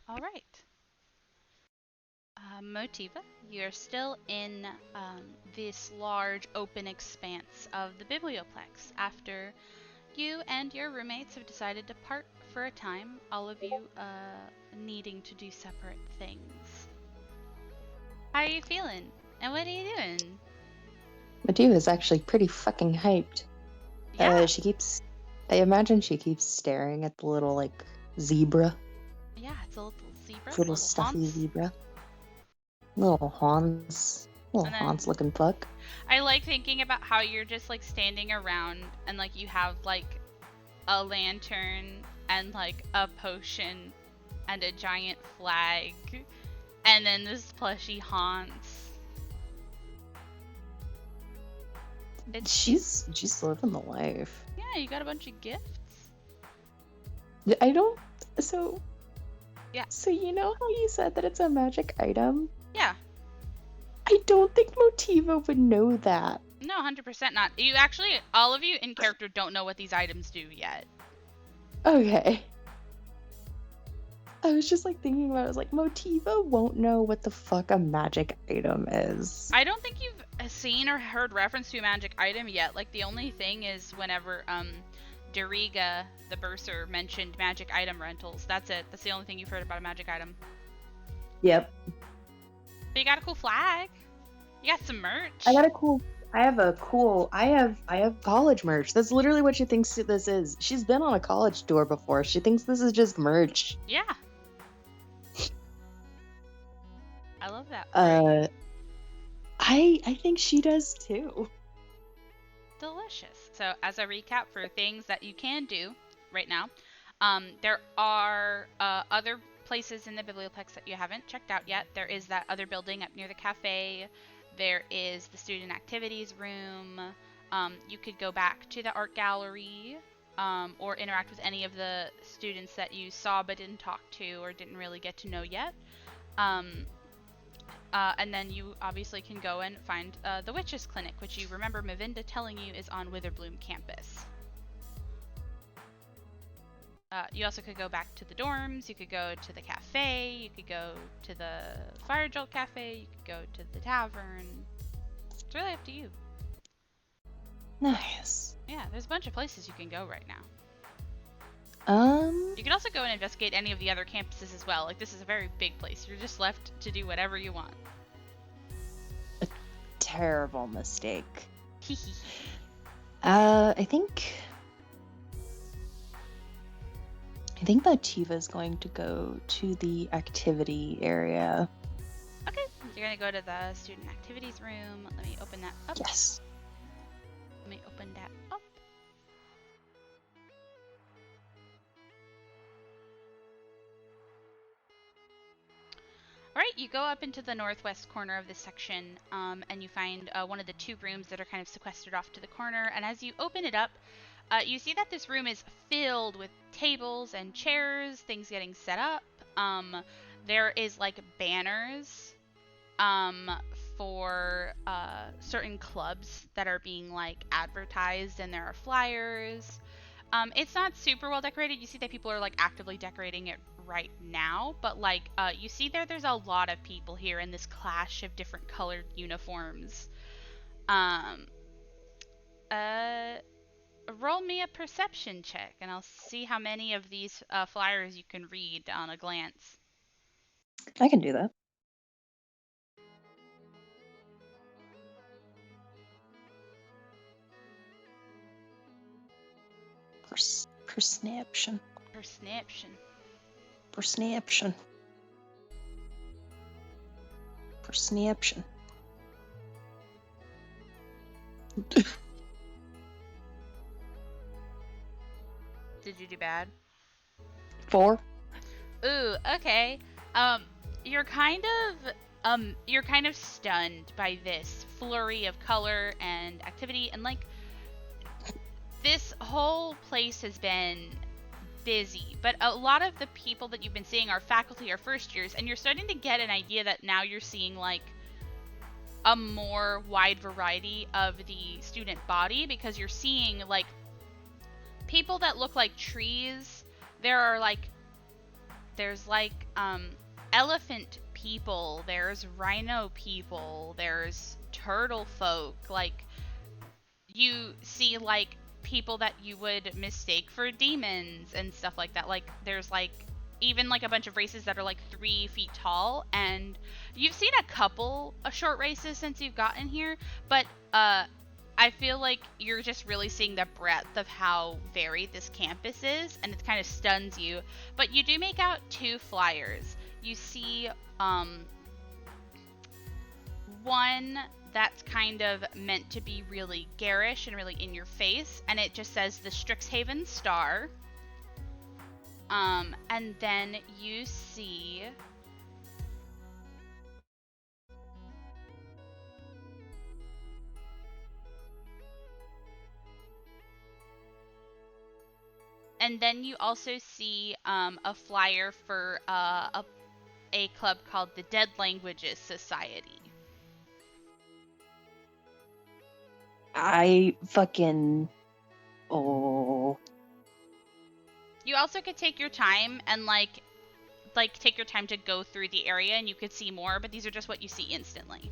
All right. Motiva, you're still in this large open expanse of the biblioplex after you and your roommates have decided to part for a time, all of you needing to do separate things. How are you feeling? And what are you doing? Motiva is actually pretty fucking hyped. Yeah. I imagine she keeps staring at the little, like, zebra. Yeah, it's a little zebra, Little little stuffy Hans. zebra. Little Hans. Little And Hans then looking fuck. I like thinking about how you're just like standing around and like you have like a lantern and like a potion and a giant flag and then this plushy Hans. She's living the life. Yeah, you got a bunch of gifts. I don't so Yeah. So you know how you said that it's a magic item? Yeah. I don't think Motiva would know that. No, 100% not. You actually, all of you in character don't know what these items do yet. Okay. I was just like thinking about it. I was like, Motiva won't know what the fuck a magic item is. I don't think you've seen or heard reference to a magic item yet. Like, the only thing is whenever, Dariga, the bursar, mentioned magic item rentals. That's it. That's the only thing you've heard about a magic item. Yep. But you got a cool flag. You got some merch. I have college merch. That's literally what she thinks this is. She's been on a college tour before. She thinks this is just merch. Yeah. I love that. I think she does too. Delicious. So as a recap for things that you can do right now, there are other places in the biblioplex that you haven't checked out yet. There is that other building up near the cafe. There is the student activities room. You could go back to the art gallery or interact with any of the students that you saw but didn't talk to or didn't really get to know yet. And then you obviously can go and find the Witches Clinic, which you remember Mavinda telling you is on Witherbloom campus. You also could go back to the dorms, you could go to the cafe, you could go to the Fire Jolt Cafe, you could go to the tavern. It's really up to you. Nice. Yeah, there's a bunch of places you can go right now. Um, You can also go and investigate any of the other campuses as well. Like, this is a very big place. You're just left to do whatever you want. terrible mistake. Hee hee. I think Motiva is going to go to the activity area. Okay, you're gonna go to the student activities room. Let me open that up. Yes. Let me open that up. Alright, you go up into the northwest corner of this section, and you find one of the two rooms that are kind of sequestered off to the corner. And as you open it up, you see that this room is filled with tables and chairs, things getting set up. There is like banners for certain clubs that are being like advertised, and there are flyers. It's not super well decorated. You see that people are like actively decorating it right now, but like you see there's a lot of people here in this clash of different colored uniforms. Roll me a perception check, and I'll see how many of these flyers you can read on a glance. I can do that. Perception. Perception. Perception. Perception. Did you do bad? 4. Ooh, okay. You're kind of stunned by this flurry of color and activity, and like this whole place has been busy, but a lot of the people that you've been seeing are faculty or first years, and you're starting to get an idea that now you're seeing like a more wide variety of the student body, because you're seeing like people that look like trees. There are like there's like elephant people, there's rhino people, there's turtle folk. Like you see like people that you would mistake for demons and stuff like that. Like there's like even like a bunch of races that are like 3 feet tall, and you've seen a couple of short races since you've gotten here, but I feel like you're just really seeing the breadth of how varied this campus is, and it kind of stuns you. But you do make out 2 flyers. You see one that's kind of meant to be really garish and really in your face, and it just says the Strixhaven Star. And then you see and then you also see a flyer for a club called the Dead Languages Society. I fucking. Oh. You also could take your time and like take your time to go through the area, and you could see more, but these are just what you see instantly.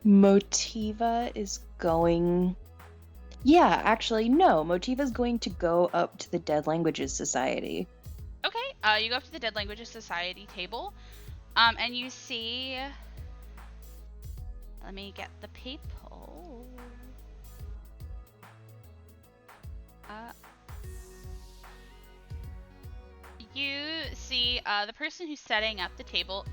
Motiva is going. Yeah, actually, no. Motiva's going to go up to the Dead Languages Society. Okay, you go up to the Dead Languages Society table, and you see. Let me get the people. You see the person who's setting up the table.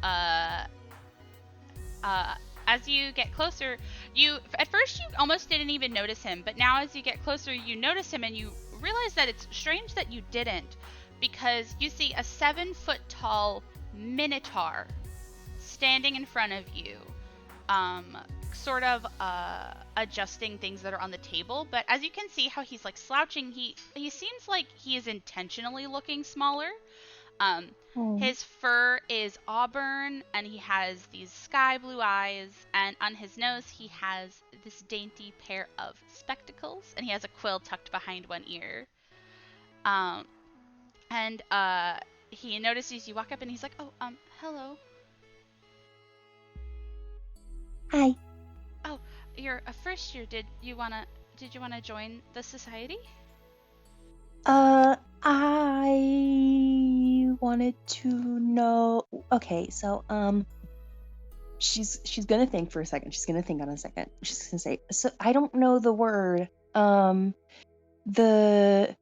As you get closer, you at first you almost didn't even notice him, but now as you get closer, you notice him, and you realize that it's strange that you didn't, because you see a 7-foot tall minotaur standing in front of you, sort of adjusting things that are on the table. But as you can see how he's like slouching, he seems like he is intentionally looking smaller. His fur is auburn, and he has these sky blue eyes, and on his nose he has this dainty pair of spectacles, and he has a quill tucked behind one ear. And he notices you walk up, and he's like, "Oh, hello." Hi. Oh, you're a first year. Did you wanna join the society? I wanted to know. Okay, so she's gonna think for a second. She's gonna think on a second. She's gonna say, "So I don't know the word. The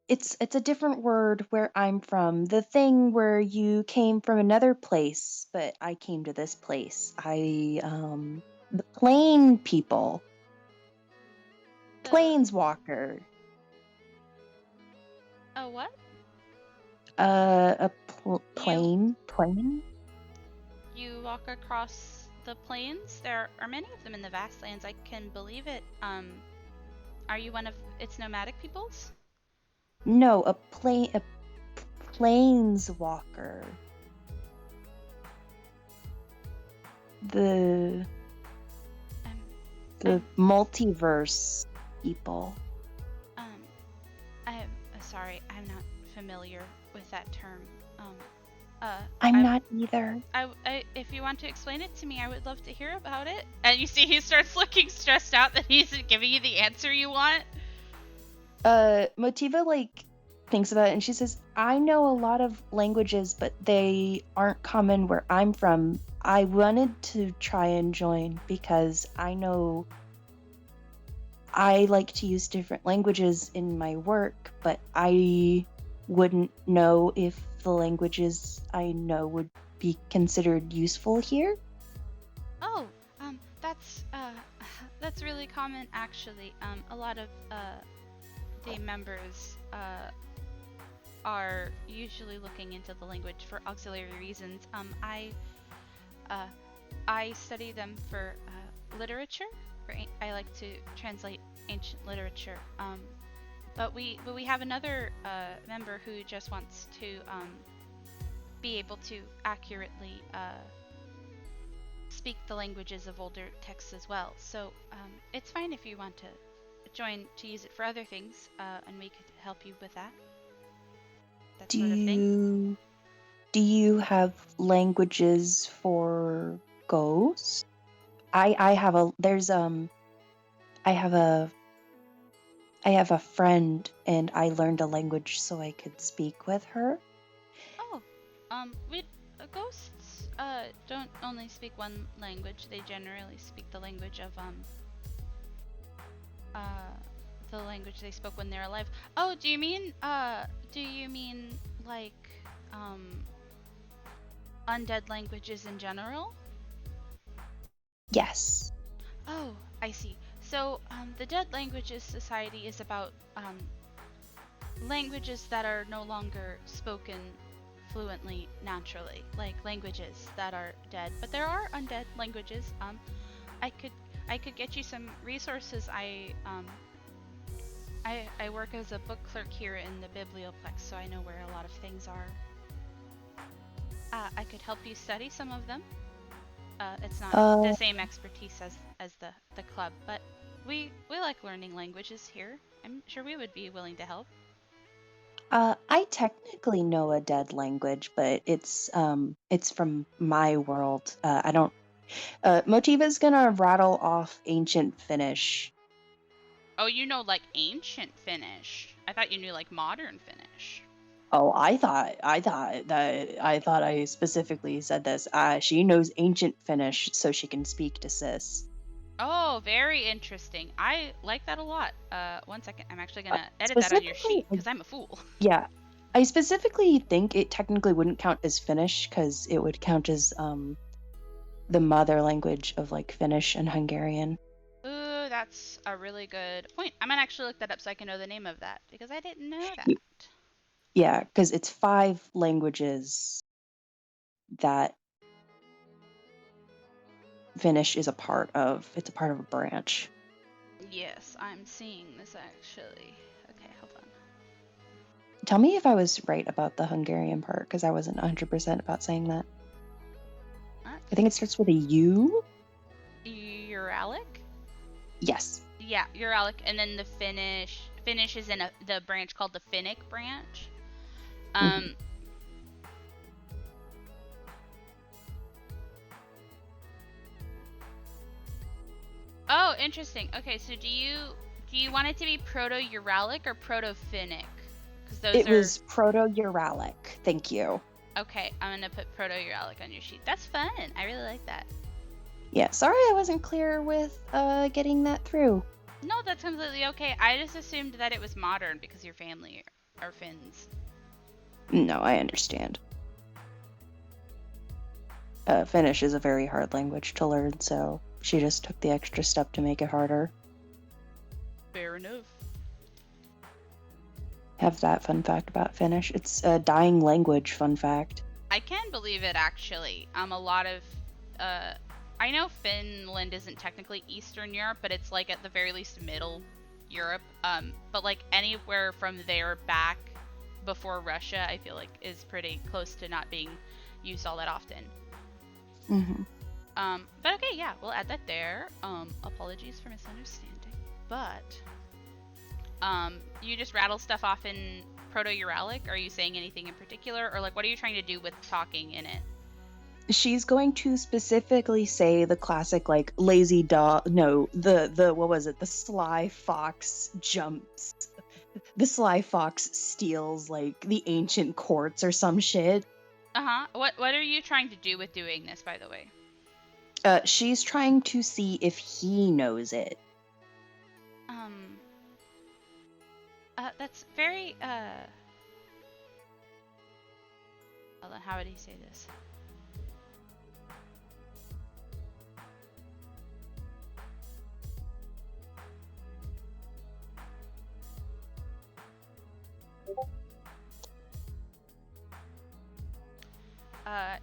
it's a different word where I'm from. The thing where you came from another place, but I came to this place. The plain people, planeswalker. Oh, what? Plane. You walk across the plains. There are many of them in the vast lands. I can believe it. Are you one of its nomadic peoples? No, a planeswalker. The multiverse people. I'm sorry, I'm not familiar with that term. I'm not either. If you want to explain it to me, I would love to hear about it. And you see he starts looking stressed out that he isn't giving you the answer you want. Motiva like thinks about it, and she says, I know a lot of languages, but they aren't common where I'm from. I wanted to try and join because I know I like to use different languages in my work, but I wouldn't know if the languages I know would be considered useful here. Oh, that's really common actually. A lot of the members are usually looking into the language for auxiliary reasons. I study them for literature. I like to translate ancient literature. But we have another member who just wants to be able to accurately speak the languages of older texts as well. So it's fine if you want to join to use it for other things, and we could help you with that. that Do sort of thing. you have languages for ghosts? I have a there's I have a friend and I learned a language so I could speak with her. Oh, we ghosts don't only speak one language. They generally speak the language of uh the language they spoke when they're alive. Oh, do you mean like um undead languages in general? Yes. Oh, I see. So, the Dead Languages Society is about languages that are no longer spoken fluently naturally, like languages that are dead. But there are undead languages. I could I could get you some resources. I work as a book clerk here in the Biblioplex, so I know where a lot of things are. I could help you study some of them. It's not the Uh, same expertise as the club, but we like learning languages here. I'm sure we would be willing to help. I technically know a dead language, but it's from my world. I don't. Motiva's gonna rattle off ancient Finnish. Oh, you know like ancient Finnish. I thought you knew like modern Finnish. Oh, I thought I specifically said this. She knows ancient Finnish, so she can speak to Sis. Oh, very interesting. I like that a lot. One second. I'm actually Uh, gonna edit that on your specifically, sheet because I'm a fool. yeah, I specifically think it technically wouldn't count as Finnish because it would count as the mother language of like Finnish and Hungarian. Ooh, that's a really good point. I'm gonna actually look that up so I can know the name of that because I didn't know that. Y- Yeah, because it's 5 languages that Finnish is a part of. It's a part of a branch. Yes, I'm seeing this actually. Okay, hold on. Tell me if I was right about the Hungarian part, because I wasn't 100% about saying that. I think it starts with a U. Uralic? Yes. Yeah, Uralic, and then the Finnish is in the branch called the Finnic branch. Hmm. Um. Oh, interesting. Okay, so do you want it to be Proto-Uralic or Proto-Finnic? Because those It are was Proto-Uralic. Thank you. okay. I'm gonna put Proto-Uralic on your sheet. That's fun. I really like that. Yeah, sorry I wasn't clear with getting that through. No, that's completely okay. I just assumed that it was modern because your family are Finns. No, I understand. Finnish is a very hard language to learn, so she just took the extra step to make it harder. Fair enough. Have that fun fact about Finnish. It's a dying language, fun fact. I can believe it actually. A lot of uh I know Finland isn't technically Eastern Europe, but it's like at the very least Middle Europe. But like anywhere from there back before Russia, I feel like is pretty close to not being used all that often. Mm-hmm. But okay, yeah, we'll add that there. Apologies for misunderstanding. But you just rattle stuff off in Proto-Uralic? Are you saying anything in particular, or like what are you trying to do with talking in it? She's going to specifically say the classic like lazy dog. No, the what was it? The sly fox jumps. The sly fox steals like the ancient courts or some shit. Uh-huh. What are you trying to do with doing this, by the way? She's trying to see if he knows it. Um that's very hold on, how would he say this?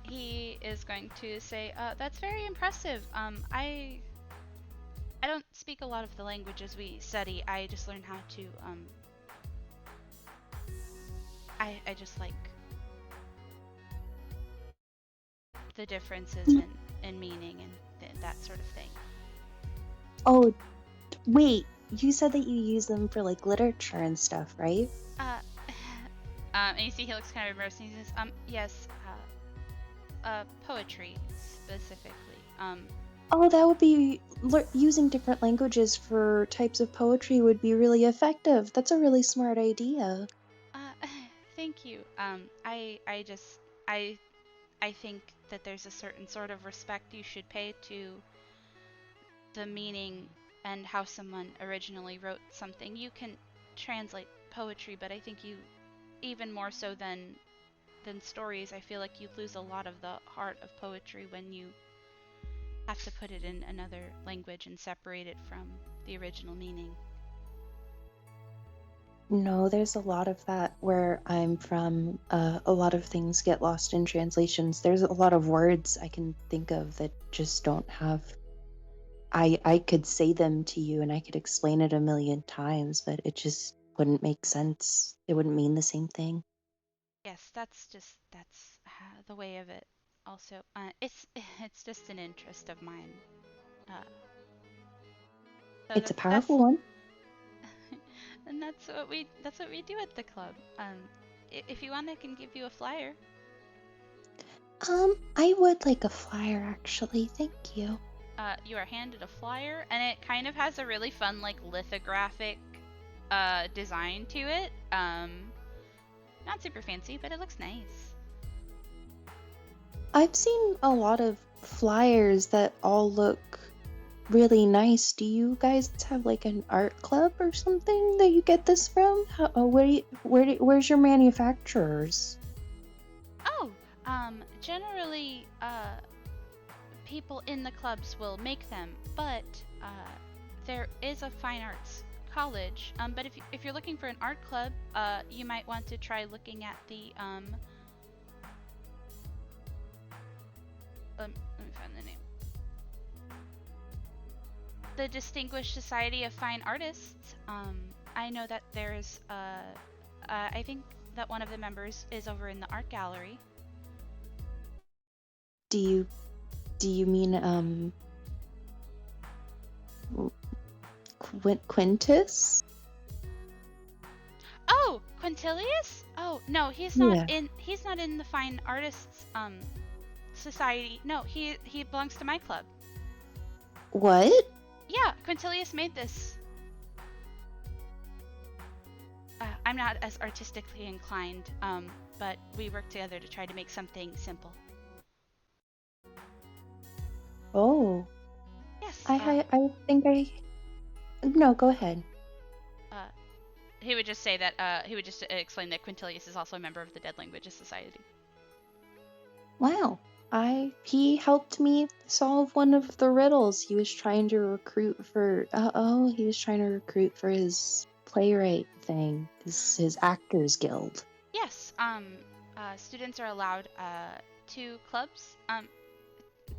He is going to say, that's very impressive. I don't speak a lot of the languages we study. I just learn how to I just like the differences in meaning and that sort of thing. Oh, wait. You said that you use them for like literature and stuff, right? Uh And you see he looks kind of embarrassed and he says, yes, poetry specifically. Oh, that would be using different languages for types of poetry would be really effective. That's a really smart idea. Thank you. I I think that there's a certain sort of respect you should pay to the meaning and how someone originally wrote something. You can translate poetry, but I think you even more so than stories, I feel like you lose a lot of the heart of poetry when you have to put it in another language and separate it from the original meaning. No, there's a lot of that where I'm from. A lot of things get lost in translations. There's a lot of words I can think of that just don't have. I could say them to you and I could explain it a million times, but it just wouldn't make sense. It wouldn't mean the same thing. Yes, that's the way of it. Also, it's just an interest of mine. Uh, so It's that a powerful that's one. and that's what we do at the club. If you want, I can give you a flyer. I would like a flyer actually. Thank you. You are handed a flyer, and it kind of has a really fun like lithographic design to it. Not super fancy, but it looks nice. I've seen a lot of flyers that all look really nice. Do you guys have like an art club or something that you get this from? Where's your manufacturers? Oh, generally, people in the clubs will make them, but there is a fine arts college. But if you're looking for an art club, you might want to try looking at the let me find the name. The Distinguished Society of Fine Artists. I know that there's I think that one of the members is over in the art gallery. Do you mean Quintus? Oh, Quintilius? Oh no, Yeah. he's not in the Fine Artists Society. No, he belongs to my club. What? Yeah, Quintilius made this. I'm not as artistically inclined, but we work together to try to make something simple. Oh. Yes. I think I. No, go ahead. Uh, he would just say that. He would just explain that Quintilius is also a member of the Dead Languages Society. Wow. He helped me solve one of the riddles. He was trying to recruit for he was trying to recruit for his playwright thing, his actors guild. Yes. Students are allowed 2 clubs.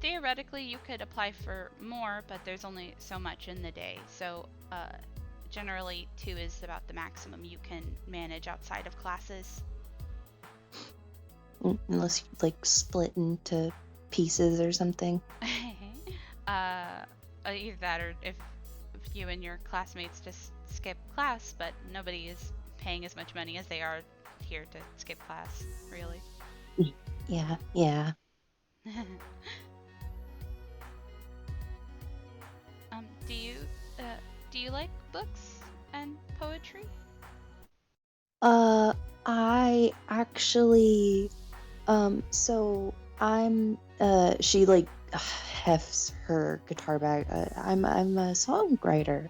Theoretically, you could apply for more, but there's only so much in the day. So, generally, 2 is about the maximum you can manage outside of classes. Unless you like split into pieces or something. Either that, or if you and your classmates just skip class, but nobody is paying as much money as they are here to skip class, really. Yeah, yeah. um, do you uh, do you like books and poetry? I actually so she like hefts her guitar bag. I'm a songwriter.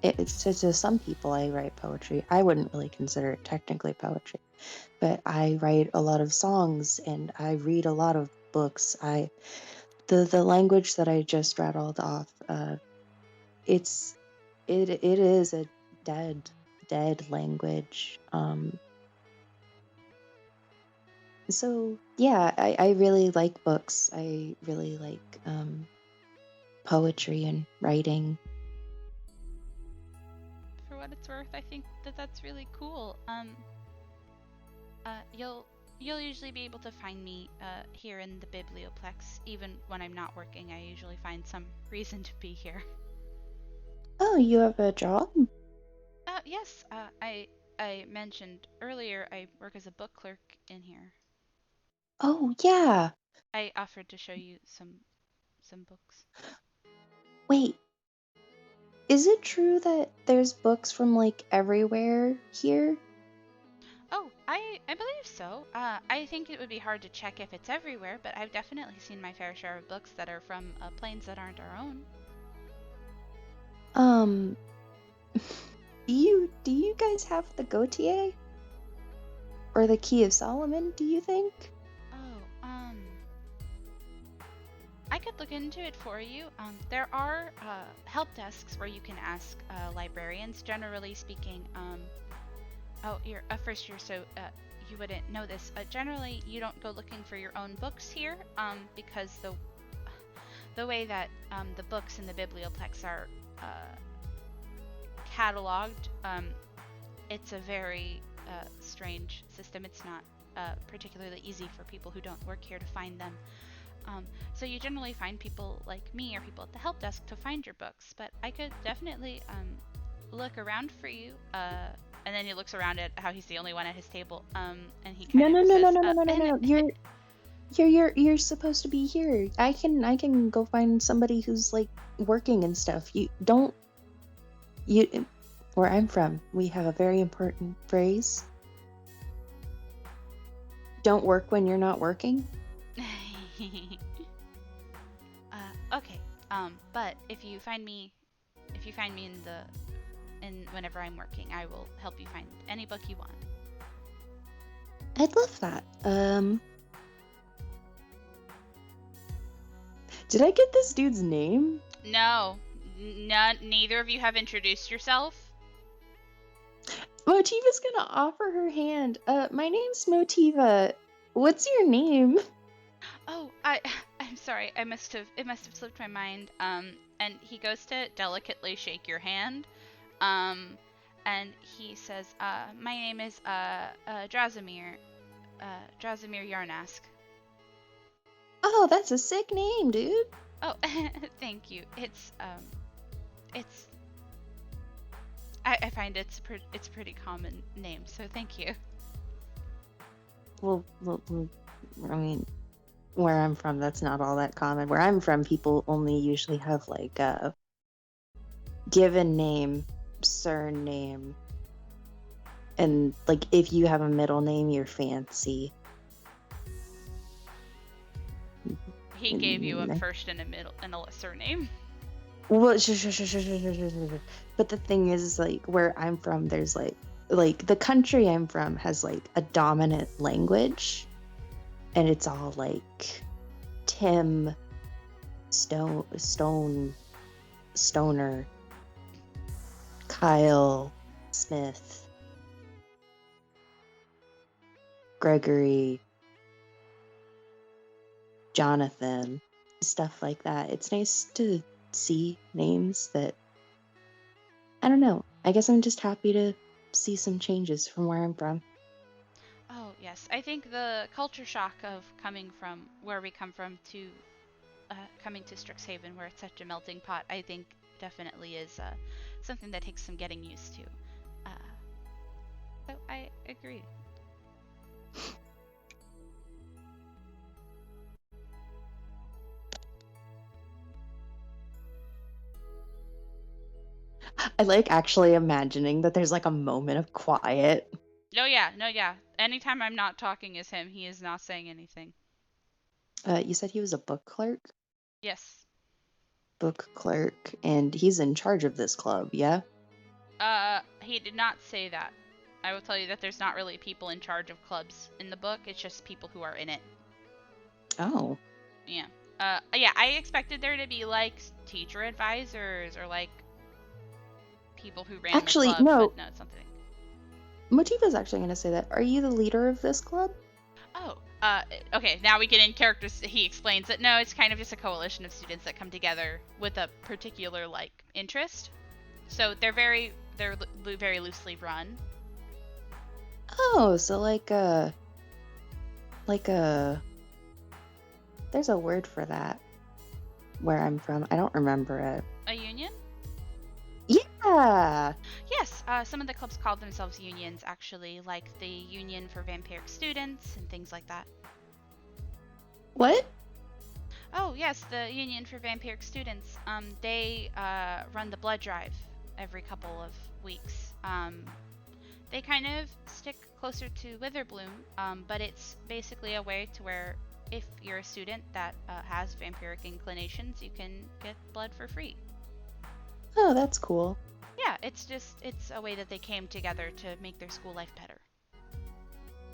It's to some people I write poetry. I wouldn't really consider it technically poetry, but I write a lot of songs and I read a lot of books. The language that I just rattled off, it's it is a dead language. So yeah, I really like books. I really like poetry and writing. For what it's worth, I think that that's really cool. You'll usually be able to find me here in the Biblioplex. Even when I'm not working, I usually find some reason to be here. Oh, you have a job? Yes, I mentioned earlier, I work as a book clerk in here. Oh, yeah. I offered to show you some books. Wait, is it true that there's books from like everywhere here? Oh, I believe so. I think it would be hard to check if it's everywhere, but I've definitely seen my fair share of books that are from planes that aren't our own. Um, do you guys have the Gautier or the Key of Solomon, do you think? Oh, I could look into it for you. There are help desks where you can ask librarians. Generally speaking, oh, you're a first year, so you wouldn't know this. Generally, you don't go looking for your own books here, because the way that the books in the biblioplex are cataloged, it's a very strange system. It's not particularly easy for people who don't work here to find them. So you generally find people like me or people at the help desk to find your books, but I could definitely look around for you. And then he looks around at how he's the only one at his table, and he No, kind no, of no, no, says, no, no, no, no, no. You're supposed to be here. I can go find somebody who's like working and stuff. You where I'm from, we have a very important phrase. Don't work when you're not working. Okay. But if you find me in whenever I'm working, I will help you find any book you want. I'd love that. Did I get this dude's name? No, neither of you have introduced yourself. Motiva's gonna offer her hand. My name's Motiva. What's your name? Oh, I'm sorry. It must have slipped my mind. And he goes to delicately shake your hand. And he says, my name is Drazimir, Drazimir Yarnask. Oh, that's a sick name, dude. Oh, thank you. It's I find it's a pretty common name, so thank you. Well, I mean, where I'm from, that's not all that common. Where I'm from, people only usually have like a given name, surname, and like if you have a middle name, you're fancy. He gave you a first and a middle and a surname. Well, but the thing is, like, where I'm from, there's like the country I'm from has like a dominant language, and it's all like Tim, Stoner, Kyle, Smith, Gregory, Jonathan, stuff like that. It's nice to see names that, I don't know. I guess I'm just happy to see some changes from where I'm from. Oh yes, I think the culture shock of coming from where we come from to coming to Strixhaven, where it's such a melting pot, I think definitely is something that takes some getting used to. So I agree. I like actually imagining that there's like a moment of quiet. No, yeah, no, yeah. Anytime I'm not talking as him, he is not saying anything. You said he was a book clerk? Yes. Book clerk, and he's in charge of this club, yeah? He did not say that. I will tell you that there's not really people in charge of clubs in the book. It's just people who are in it. Oh. Yeah. Yeah, I expected there to be like teacher advisors or like people who ran Actually, the club, no. but no, it's something. Motiva's actually going to say that. Are you the leader of this club? Oh, okay, now we get in characters. He explains that no, it's kind of just a coalition of students that come together with a particular like interest. So they're very loosely run. Oh, so like a there's a word for that where I'm from. I don't remember it. A union? Yeah. Yes. Some of the clubs call themselves unions, actually, like the Union for Vampiric Students and things like that. What? Oh, yes, the Union for Vampiric Students. They run the blood drive every couple of weeks. They kind of stick closer to Witherbloom, but it's basically a way to where if you're a student that has vampiric inclinations, you can get blood for free. Oh, that's cool. Yeah, it's a way that they came together to make their school life better.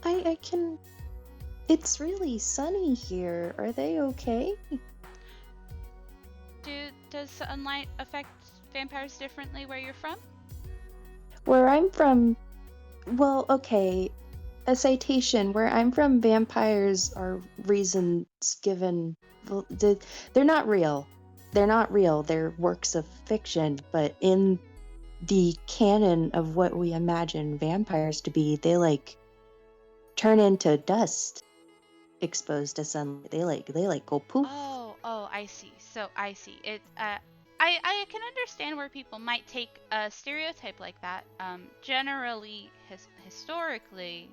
I can. It's really sunny here. Are they okay? Does sunlight affect vampires differently where you're from? Where I'm from, well, okay, a citation. Where I'm from, vampires are reasons given. They're not real. They're not real. They're works of fiction. But in the canon of what we imagine vampires to be, they like turn into dust exposed to sunlight. They like go poof. Oh, I see. So I see. I can understand where people might take a stereotype like that. Generally, historically,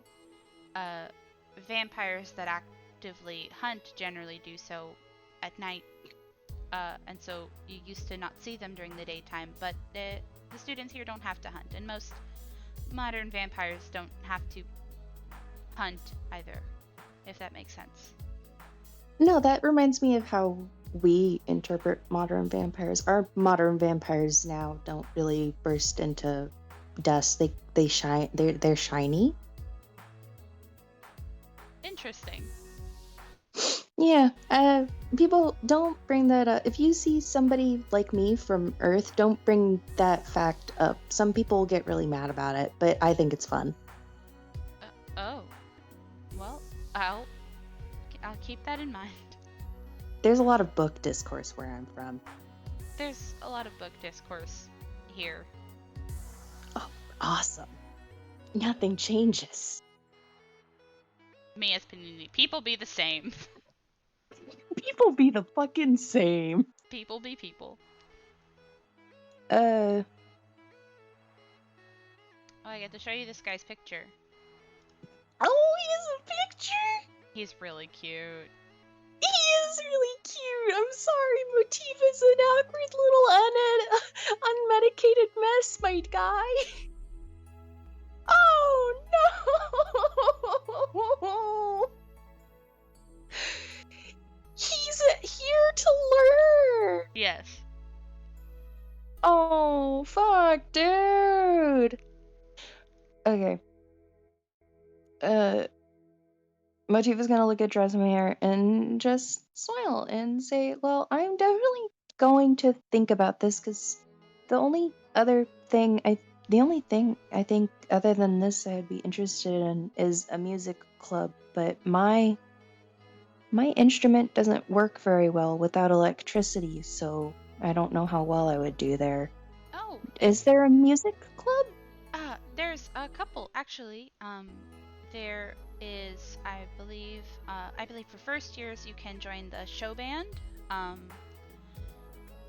vampires that actively hunt generally do so at night, and so you used to not see them during the daytime. But the students here don't have to hunt, and most modern vampires don't have to hunt either, if that makes sense. No, that reminds me of how we interpret modern vampires. Our modern vampires now don't really burst into dust. They shine. They're shiny. Interesting. Yeah. People don't bring that up. If you see somebody like me from Earth, don't bring that fact up. Some people get really mad about it, but I think it's fun. Oh, well, I'll keep that in mind. There's a lot of book discourse where I'm from. There's a lot of book discourse here. Oh, awesome. Nothing changes. Me as Panini. People be the same. People be the fucking same. People be people. Oh, I get to show you this guy's picture. Oh, he has a picture. He's really cute. He is really cute. I'm sorry, Motiva's an awkward little unmedicated mess, my guy. Oh no! He's here to learn. Yes. Oh fuck, dude. Okay. Motiva's gonna look at Dresimir and just smile and say, well, I'm definitely going to think about this, because the only thing I think other than this I'd be interested in is a music club, but my instrument doesn't work very well without electricity, so I don't know how well I would do there. Oh. Is there a music club? There's a couple actually. There is, I believe for first years you can join the show band,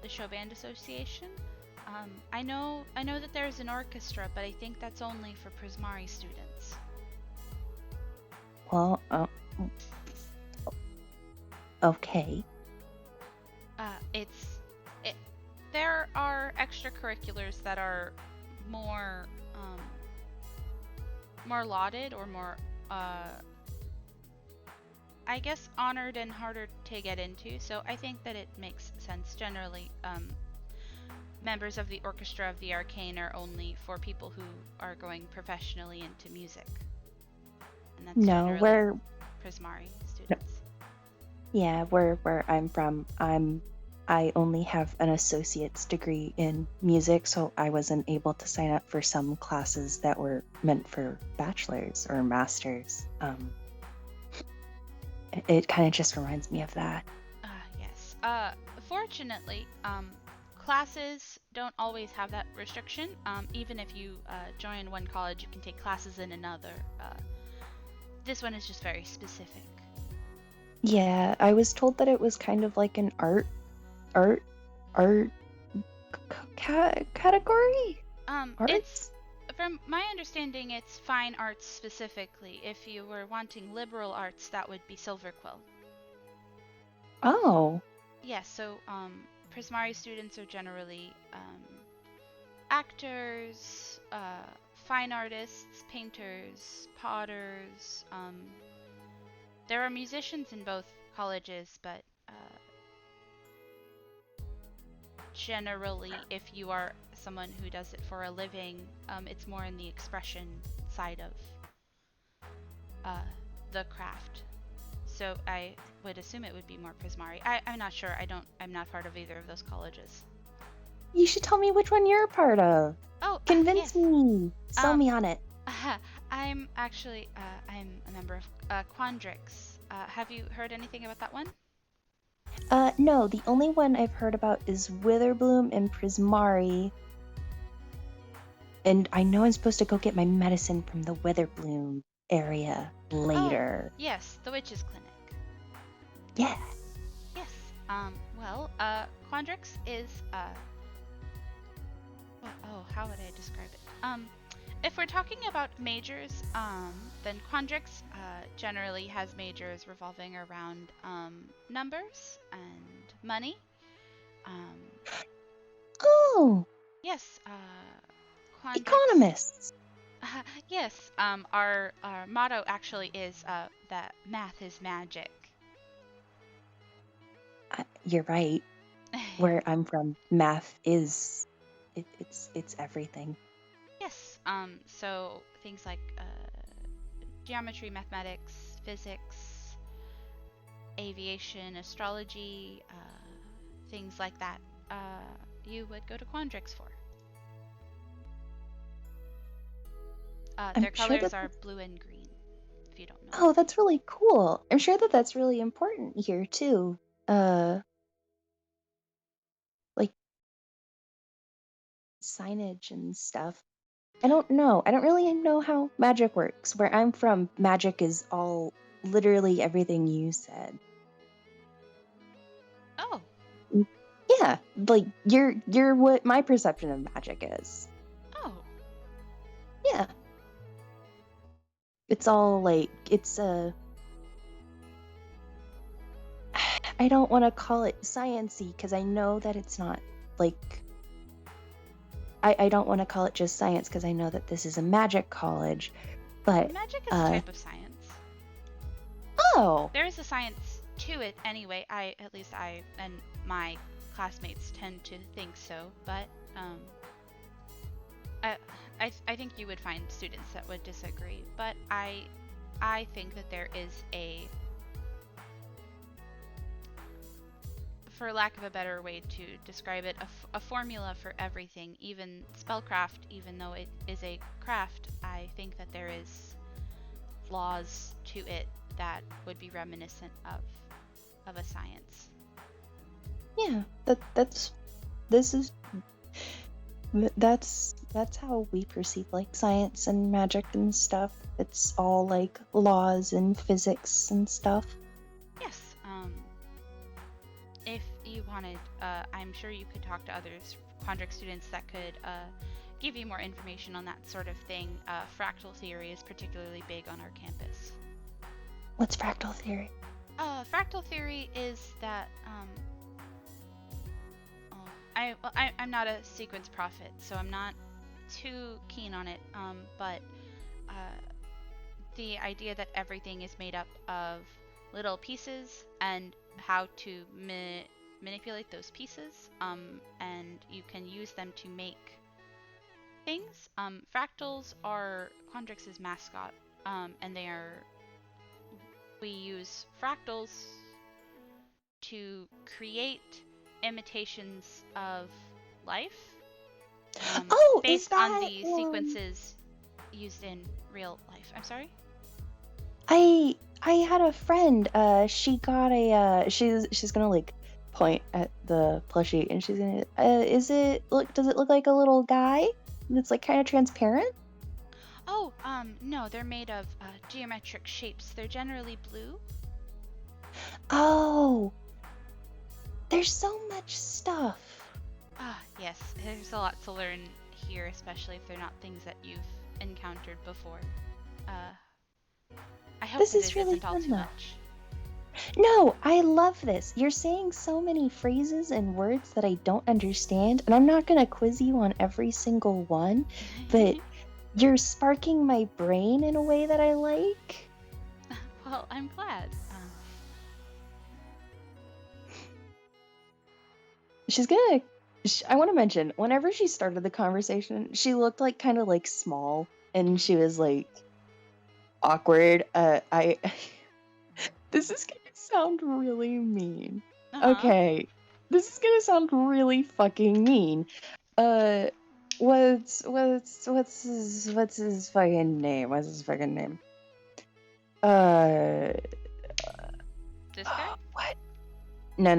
the show band association. I know that there's an orchestra, but I think that's only for Prismari students. Well, okay. There are extracurriculars that are more lauded or more I guess honored and harder to get into. So I think that it makes sense. Generally, members of the Orchestra of the Arcane are only for people who are going professionally into music. And that's we're Prismari students. Yeah, where I'm from, I only have an associate's degree in music, so I wasn't able to sign up for some classes that were meant for bachelors or masters. It kind of just reminds me of that. Yes. Fortunately, classes don't always have that restriction. Even if you join one college, you can take classes in another. This one is just very specific. Yeah, I was told that it was kind of like an art category. It's from my understanding, it's fine arts specifically. If you were wanting liberal arts, that would be Silver Quill. Oh, Yes, so Prismari students are generally actors, fine artists, painters, potters. There are musicians in both colleges, but generally, if you are someone who does it for a living, it's more in the expression side of the craft. So I would assume it would be more Prismari. I'm not sure. I'm not part of either of those colleges. you should tell me which one you're a part of. Oh, Convince yes. me. Sell me on it. I'm actually, I'm a member of Quandrix. Have you heard anything about that one? No, the only one I've heard about is Witherbloom and Prismari. And I know I'm supposed to go get my medicine from the Witherbloom area later. Oh, yes, the Witch's Clinic. Yeah. Yes. Well, Quandrix is, how would I describe it? If we're talking about majors, then Quandrix generally has majors revolving around numbers and money. Oh, Yes, Quandrix. economists. Yes, our motto actually is that math is magic. You're right. Where I'm from, math is it's everything. Yes, so things like geometry, mathematics, physics, aviation, astrology, things like that, you would go to Quandrix for. Their colors are blue and green, if you don't know. Oh, that's really cool. I'm sure that that's really important here too. Like signage and stuff. I don't know. I don't really know how magic works. Where I'm from, magic is all literally everything you said. Oh. Yeah, like you're what my perception of magic is. Oh. Yeah. It's all like it's I don't want to call it science-y because I know that it's not like I don't want to call it just science because I know that this is a magic college, but magic is a type of science. Oh, there is a science to it anyway. At least I and my classmates tend to think so, but I think you would find students that would disagree. But I think that there is for lack of a better way to describe it, a formula for everything, even spellcraft. Even though it is a craft, I think that there is laws to it that would be reminiscent of a science. Yeah, that's how we perceive like science and magic and stuff. It's all like laws and physics and stuff. Yes. If you wanted, I'm sure you could talk to others Quandrix students that could give you more information on that sort of thing. Fractal theory is particularly big on our campus. What's fractal theory? Fractal theory is that I'm not a sequence prophet, so I'm not too keen on it. But the idea that everything is made up of little pieces and how to manipulate those pieces, and you can use them to make things. Fractals are Quandrix's mascot, and we use fractals to create imitations of life based on the sequences used in real life. I'm sorry? I had a friend, she got a she's gonna like point at the plushie and she's gonna does it look like a little guy that's like kind of transparent? Oh, no, they're made of geometric shapes. They're generally blue. Oh, there's so much stuff. Yes, there's a lot to learn here, especially if they're not things that you've encountered before. Uh, I hope This that is it really isn't all fun, too though. much. No, I love this. You're saying so many phrases and words that I don't understand, and I'm not going to quiz you on every single one, but you're sparking my brain in a way that I like. Well, I'm glad. She's gonna. I want to mention, whenever she started the conversation, she looked like kind of like small, and she was like awkward. I. This is gonna sound really mean. Uh-huh. Okay, this is gonna sound really fucking mean. Uh, what's his fucking name? What's his fucking name? Uh, This guy? what? No.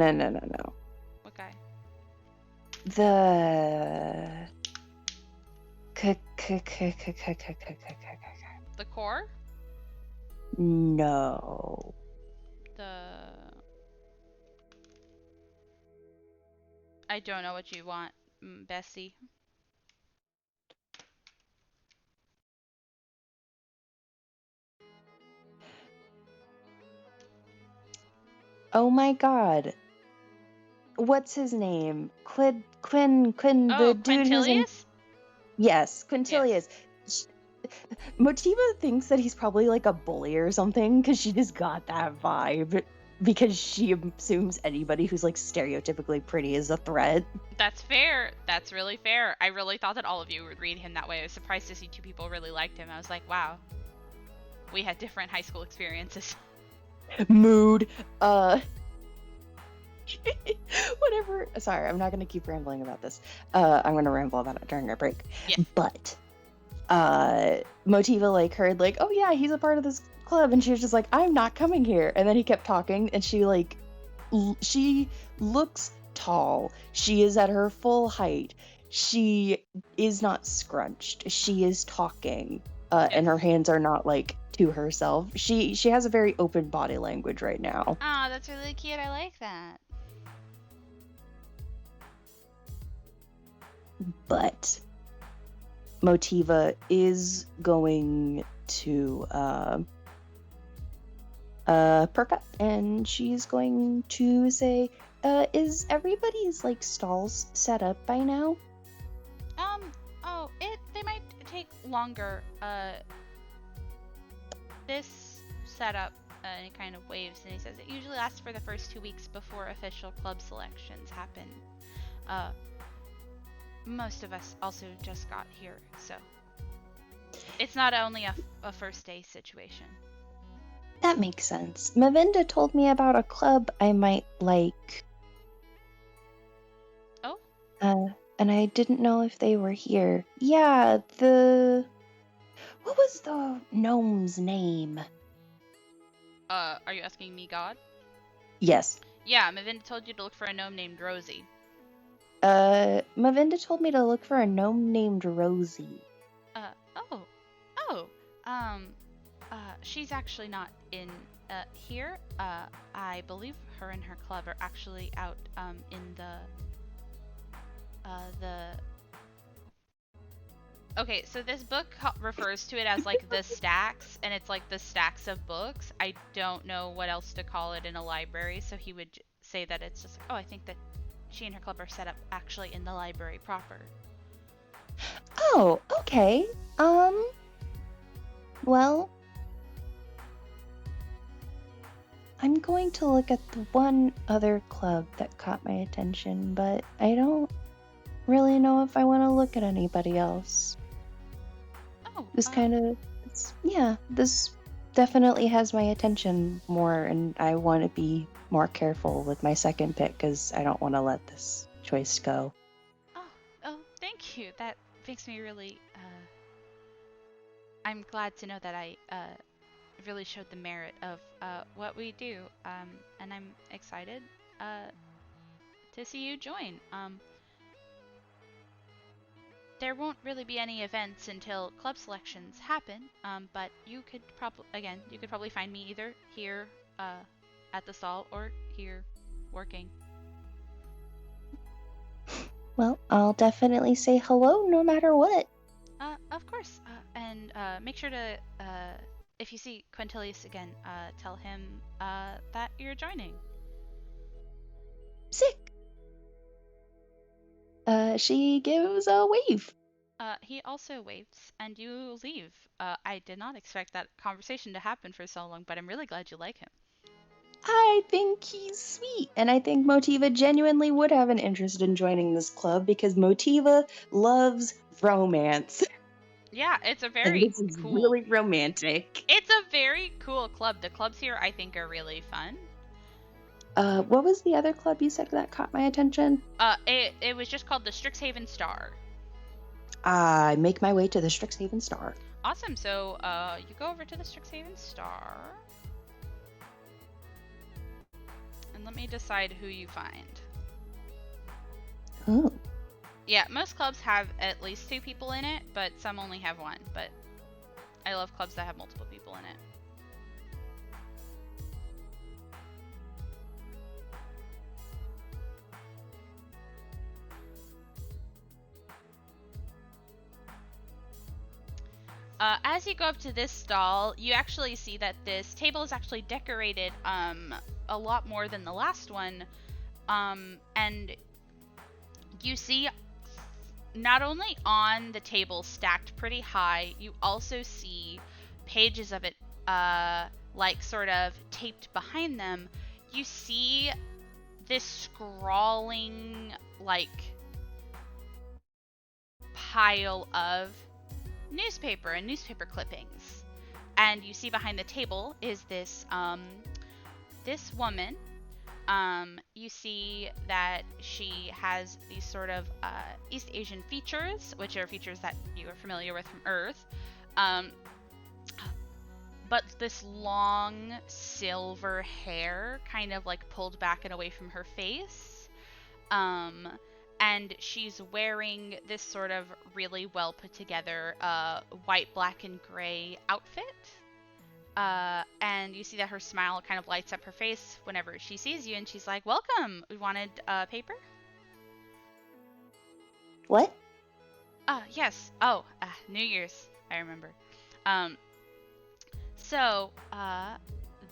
What guy? The The core? no. The... I don't know what you want, Bessie. Oh my god. What's his name? Quinn, the Oh, dude who's in. Quintilius? Yes, Yes. Quintilius. Motiva thinks that he's probably like a bully or something because she just got that vibe because she assumes anybody who's like stereotypically pretty is a threat. That's fair. That's really fair. I really thought that all of you would read him that way. I was surprised to see two people really liked him. I was like, wow. We had different high school experiences. Mood. Whatever. Sorry, I'm not going to keep rambling about this. I'm going to ramble about it during our break. Yes. But Motiva like heard like, oh yeah, he's a part of this club, and she was just like, I'm not coming here. And then he kept talking, and she like she looks tall. She is at her full height. She is not scrunched. She is talking. And her hands are not like to herself. She has a very open body language right now. Ah, that's really cute. I like that. But Motiva is going to perk up, and she's going to say, is everybody's like stalls set up by now? Oh, they might take longer. This setup, it kind of waves, and he says it usually lasts for the first 2 weeks before official club selections happen. Most of us also just got here, so it's not only a first day situation. That makes sense. Mavinda told me about a club I might like. Oh? And I didn't know if they were here. Yeah, what was the gnome's name? Are you asking me, God? Yes. Yeah, Mavinda told you to look for a gnome named Rosie. Mavinda told me to look for a gnome named Rosie. She's actually not in, here. I believe her and her club are actually out, in Okay, so this book refers to it as, like, the stacks, and it's, like, the stacks of books. I don't know what else to call it in a library, so he would say that it's just, like, oh, I think that she and her club are set up actually in the library proper. Oh, okay. Well, I'm going to look at the one other club that caught my attention, but I don't really know if I want to look at anybody else. Oh, this definitely has my attention more, and I want to be more careful with my second pick because I don't want to let this choice go. Oh, thank you. That makes me really, I'm glad to know that I, really showed the merit of, what we do, and I'm excited, to see you join. There won't really be any events until club selections happen, but you could probably find me either here, at the stall, or here, working. Well, I'll definitely say hello no matter what. Of course. And make sure to, if you see Quintilius again, tell him that you're joining. Sick. She gives a wave. He also waves, and you leave. I did not expect that conversation to happen for so long, but I'm really glad you like him. I think he's sweet, and I think Motiva genuinely would have an interest in joining this club because Motiva loves romance. Yeah, it's a And very this is cool. really romantic. It's a very cool club. The clubs here, I think, are really fun. What was the other club you said that caught my attention? It was just called the Strixhaven Star. I make my way to the Strixhaven Star. Awesome. So, you go over to the Strixhaven Star, and let me decide who you find. Oh. Yeah, most clubs have at least 2 people in it, but some only have 1. But I love clubs that have multiple people in it. As you go up to this stall, you actually see that this table is actually decorated a lot more than the last one. And you see not only on the table stacked pretty high, you also see pages of it like sort of taped behind them. You see this scrawling like pile of newspaper and newspaper clippings. And you see behind the table is this this woman. You see that she has these sort of East Asian features, which are features that you are familiar with from Earth. But this long silver hair kind of like pulled back and away from her face. And she's wearing this sort of really well put together white, black, and gray outfit. And you see that her smile kind of lights up her face whenever she sees you, and she's like, "Welcome. We wanted paper." What? Yes. Oh, New Year's. I remember. So,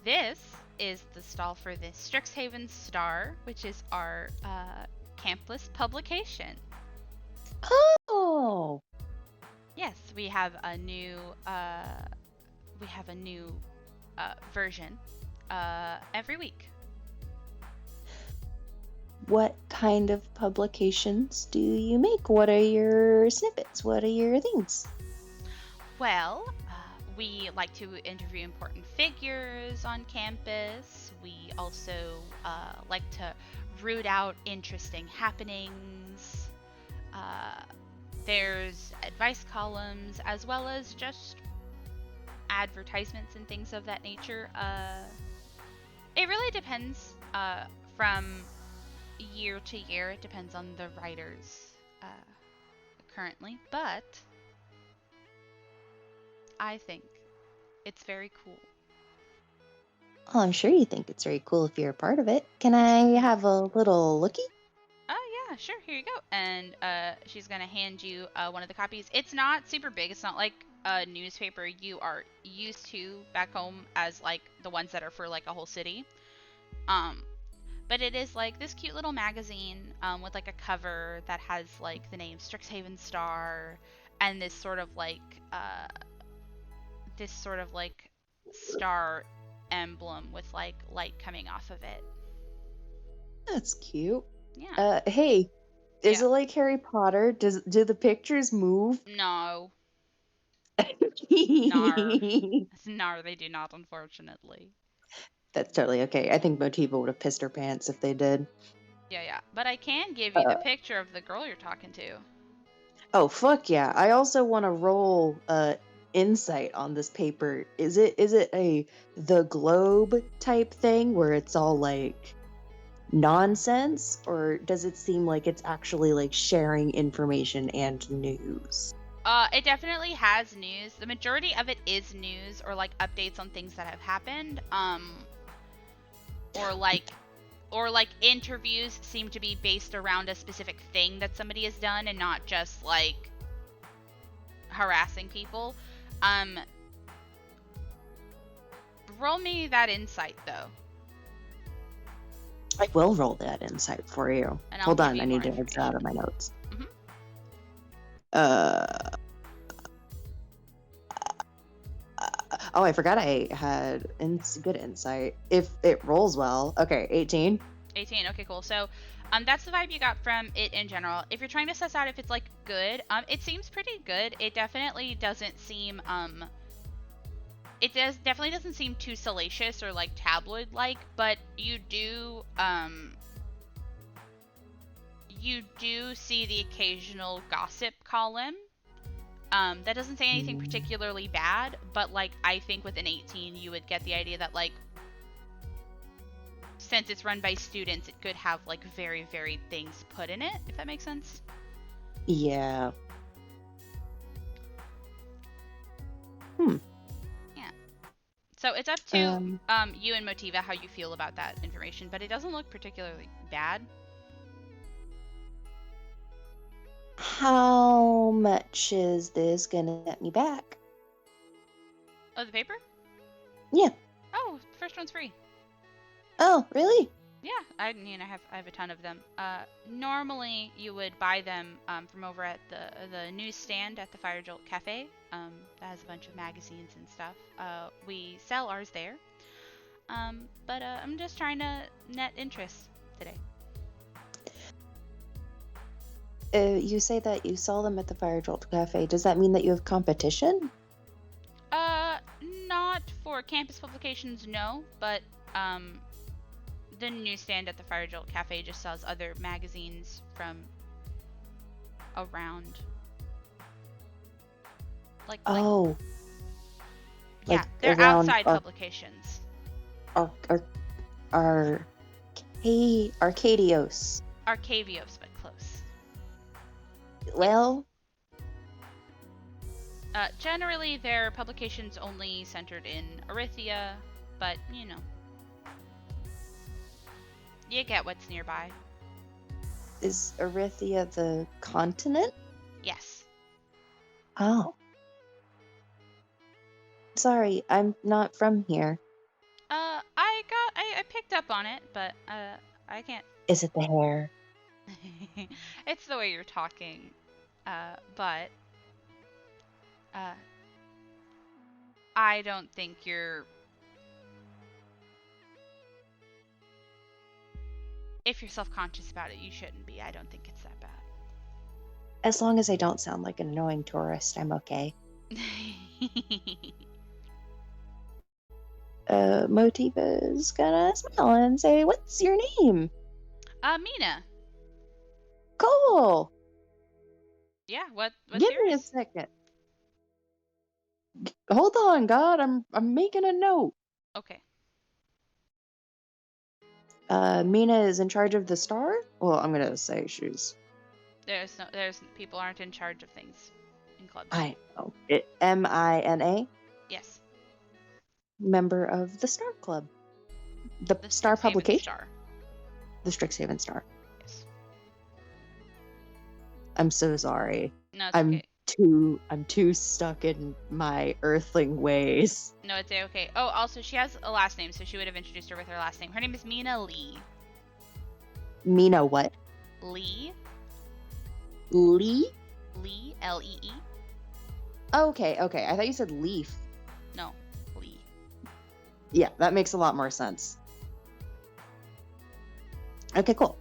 this is the stall for the Strixhaven Star, which is our campus publication. Oh. Yes, we have a new version every week. What kind of publications do you make? What are your snippets? What are your things? Well, we like to interview important figures on campus. We also like to root out interesting happenings. There's advice columns as well as just advertisements and things of that nature. It really depends from year to year. It depends on the writers currently, but I think it's very cool. Oh, I'm sure you think it's very cool if you're a part of it. Can I have a little looky? Oh yeah, sure. Here you go. And she's gonna hand you one of the copies. It's not super big. It's not like a newspaper you are used to back home as like the ones that are for like a whole city. But it is like this cute little magazine with like a cover that has like the name Strixhaven Star and this sort of like star emblem with like light coming off of it. That's cute. Yeah. Hey, is Yeah. it like Harry Potter? Do the pictures move? No. Nar, they do not, unfortunately. That's totally okay. I think Motiva would have pissed her pants if they did. Yeah. But I can give you the Uh, picture of the girl you're talking to. oh fuck yeah! I also want to roll insight on this paper. Is it a the globe type thing where it's all like nonsense, or does it seem like it's actually like sharing information and news? It definitely has news. The majority of it is news or like updates on things that have happened. Or like or like interviews seem to be based around a specific thing that somebody has done and not just like harassing people. Roll me that insight though. I will roll that insight for you. And I'll Hold give on, you I more need to exit out of my information. notes. Mhm. Oh, I forgot I had good insight. If it rolls well. Okay, 18. 18. Okay, cool. So, that's the vibe you got from it in general. If you're trying to suss out if it's like good, it seems pretty good. It definitely doesn't seem definitely doesn't seem too salacious or like tabloid like, but you do see the occasional gossip column. That doesn't say anything particularly bad, but like I think with an 18 you would get the idea that like since it's run by students, it could have like very varied things put in it, if that makes sense. Yeah. Yeah. So it's up to you and Motiva how you feel about that information, but it doesn't look particularly bad. How much is this gonna get me back? Oh, the paper? Yeah. Oh, the first one's free. Oh, really? Yeah, I have a ton of them. Normally you would buy them from over at the newsstand at the Fire Jolt Cafe. That has a bunch of magazines and stuff. We sell ours there. But I'm just trying to net interest today. You say that you sell them at the Fire Jolt Cafe. Does that mean that you have competition? Not for campus publications, no. But the newsstand at the Fire Jolt Cafe just sells other magazines from around. Yeah, they're outside publications. Arcadios. Arcavios, but close. Well, generally they're publications only centered in Arithia, but you know, you get what's nearby. is Arithia the continent? Yes. Oh. Sorry, I'm not from here. I picked up on it, but I can't. Is it the hair? It's the way you're talking, but I don't think you're. If you're self-conscious about it, you shouldn't be. I don't think it's that bad. As long as I don't sound like an annoying tourist, I'm okay. Motiva's gonna smile and say, "What's your name?" Mina. Cool. Yeah, what's Give yours? me a second. Hold on, God. I'm making a note. Okay. Mina is in charge of the star? Well, I'm gonna say she's. There's people aren't in charge of things in clubs. I know. Mina? Yes. Member of the Star Club. The Star publication? Star. The Strixhaven Star. Yes. I'm so sorry. No, it's I'm okay. I'm too stuck in my earthling ways. No, it's okay. Oh, also, she has a last name, so she would have introduced her with her last name. Her name is Mina Lee. Mina what? Lee. Lee? Lee, L-E-E. Okay. I thought you said leaf. No, Lee. Yeah, that makes a lot more sense. Okay, cool.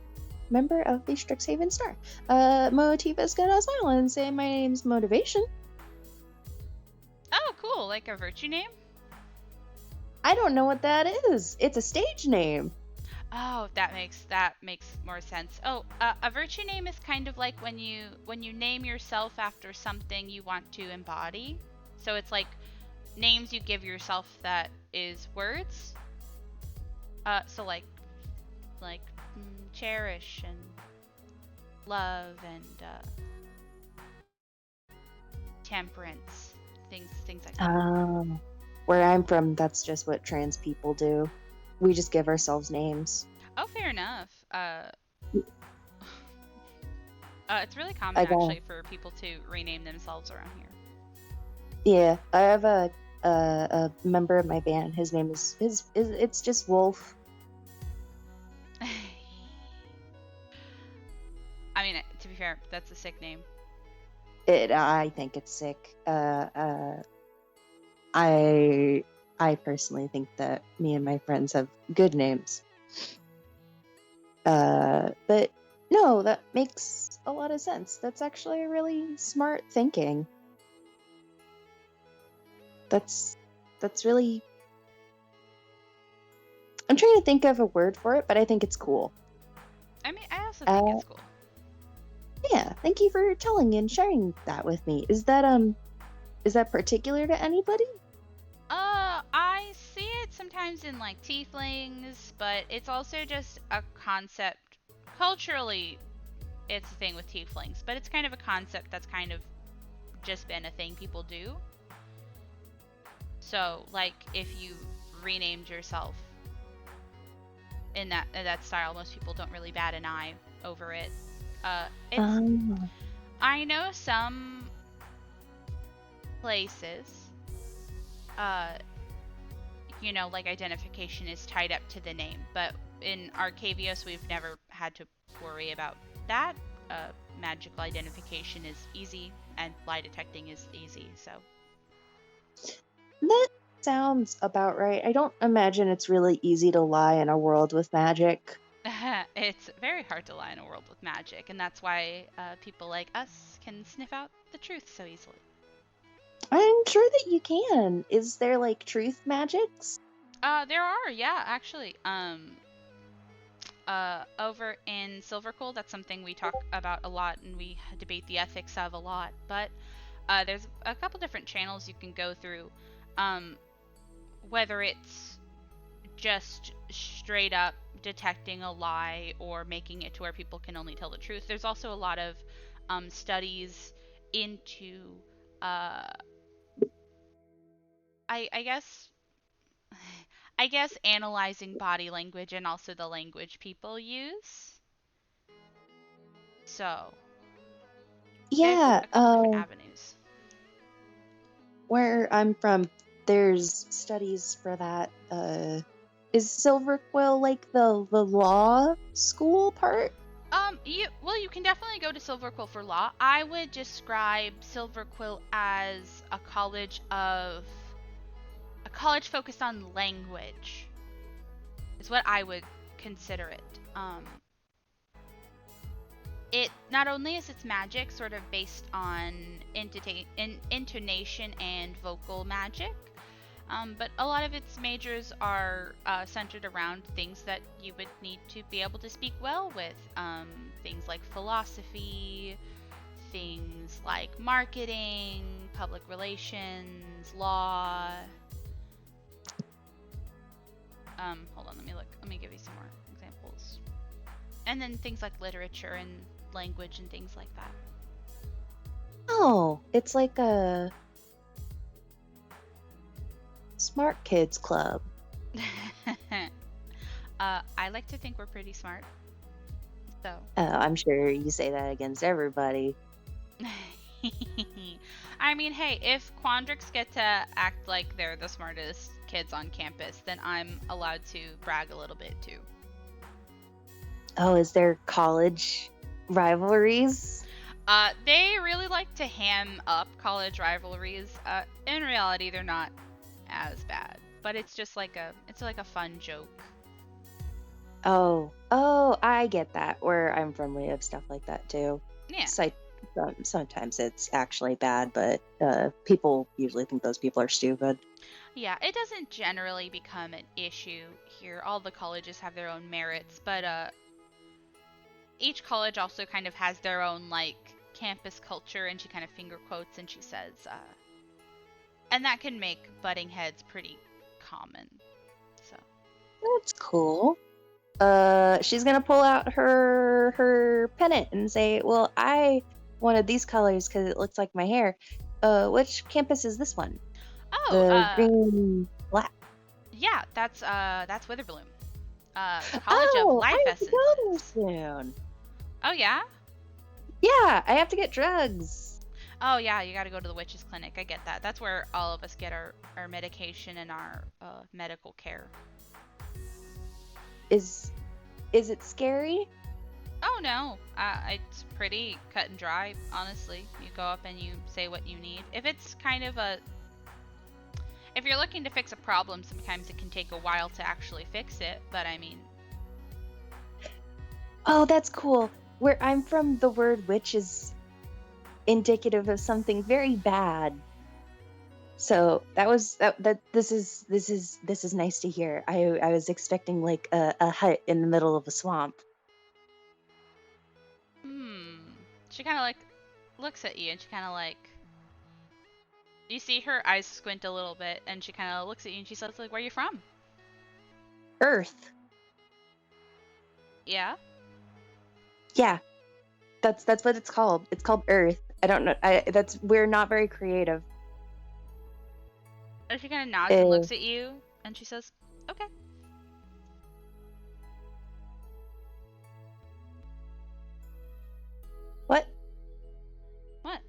Member of the Strixhaven Star. Motiva's gonna smile and say, "My name's Motivation." Oh, cool. Like a virtue name? I don't know what that is. It's a stage name. Oh, that makes more sense. Oh, a virtue name is kind of like when you name yourself after something you want to embody. So it's like names you give yourself that is words. So like cherish and love and temperance, things like that. Where I'm from, that's just what trans people do. We just give ourselves names. Oh, fair enough. It's really common I got actually for people to rename themselves around here. Yeah, I have a member of my band. His name is it's just Wolf. I mean, to be fair, that's a sick name. I think it's sick. I personally think that me and my friends have good names. But no, that makes a lot of sense. That's actually a really smart thinking. That's really. I'm trying to think of a word for it, but I think it's cool. I mean, I also think Uh, it's cool. Yeah, thank you for telling and sharing that with me. Is that particular to anybody? I see it sometimes in like tieflings, but it's also just a concept. Culturally, it's a thing with tieflings, but it's kind of a concept that's kind of just been a thing people do. So, like, if you renamed yourself in that style, most people don't really bat an eye over it. It's I know some places, like identification is tied up to the name, but in Arcavius, we've never had to worry about that. Magical identification is easy, and lie detecting is easy, so. That sounds about right. I don't imagine it's really easy to lie in a world with magic. It's very hard to lie in a world with magic, and that's why people like us can sniff out the truth so easily. I'm sure that you can. Is there like truth magics? There are, yeah, actually. Over in Silvercool, that's something we talk about a lot and we debate the ethics of a lot. But there's a couple different channels you can go through, whether it's just straight up detecting a lie or making it to where people can only tell the truth. There's also a lot of studies into, I guess, analyzing body language and also the language people use. So there's Yeah, a couple different avenues. where I'm from, there's studies for that. Is Silverquill like the law school part? You can definitely go to Silverquill for law. I would describe Silverquill as a college focused on language. Is what I would consider it. It not only is its magic sort of based on intonation and vocal magic, but a lot of its majors are centered around things that you would need to be able to speak well with. Things like philosophy, things like marketing, public relations, law. Hold on, let me look. Let me give you some more examples. And then things like literature and language and things like that. Oh, it's like a smart kids club. I like to think we're pretty smart. So. I'm sure you say that against everybody. I mean, hey, if Quandrix get to act like they're the smartest kids on campus, then I'm allowed to brag a little bit too. Oh, is there college rivalries? They really like to ham up college rivalries. In reality, they're not as bad, but it's just like a fun joke. Oh, I get that. Where I'm from, we have stuff like that too. Yeah. Sometimes it's actually bad, but people usually think those people are stupid. Yeah, it doesn't generally become an issue here. All the colleges have their own merits, but each college also kind of has their own like campus culture, and she kind of finger quotes and she says, and that can make butting heads pretty common. So That's cool. She's gonna pull out her pennant and say, "Well, I wanted these colors because it looks like my hair. Which campus is this one? Oh, The green black." Yeah, that's Witherbloom. College of I Life have to go there Essences. soon. Oh yeah. Yeah, I have to get drugs. Oh yeah, you got to go to the witch's clinic. I get that. That's where all of us get our medication and our medical care. Is it scary? Oh no, it's pretty cut and dry. Honestly, you go up and you say what you need. If you're looking to fix a problem, sometimes it can take a while to actually fix it. But I mean, Oh, that's cool. Where I'm from, the word witch is indicative of something very bad. So this is nice to hear. I was expecting like a hut in the middle of a swamp. she kind of like looks at you and she kind of like you see her eyes squint a little bit and she kind of looks at you and she says like, "Where are you from?" Earth. Yeah. Yeah. That's what it's called. It's called Earth. I don't know. We're not very creative. And she kind of nods and looks at you and she says, "Okay." What? What?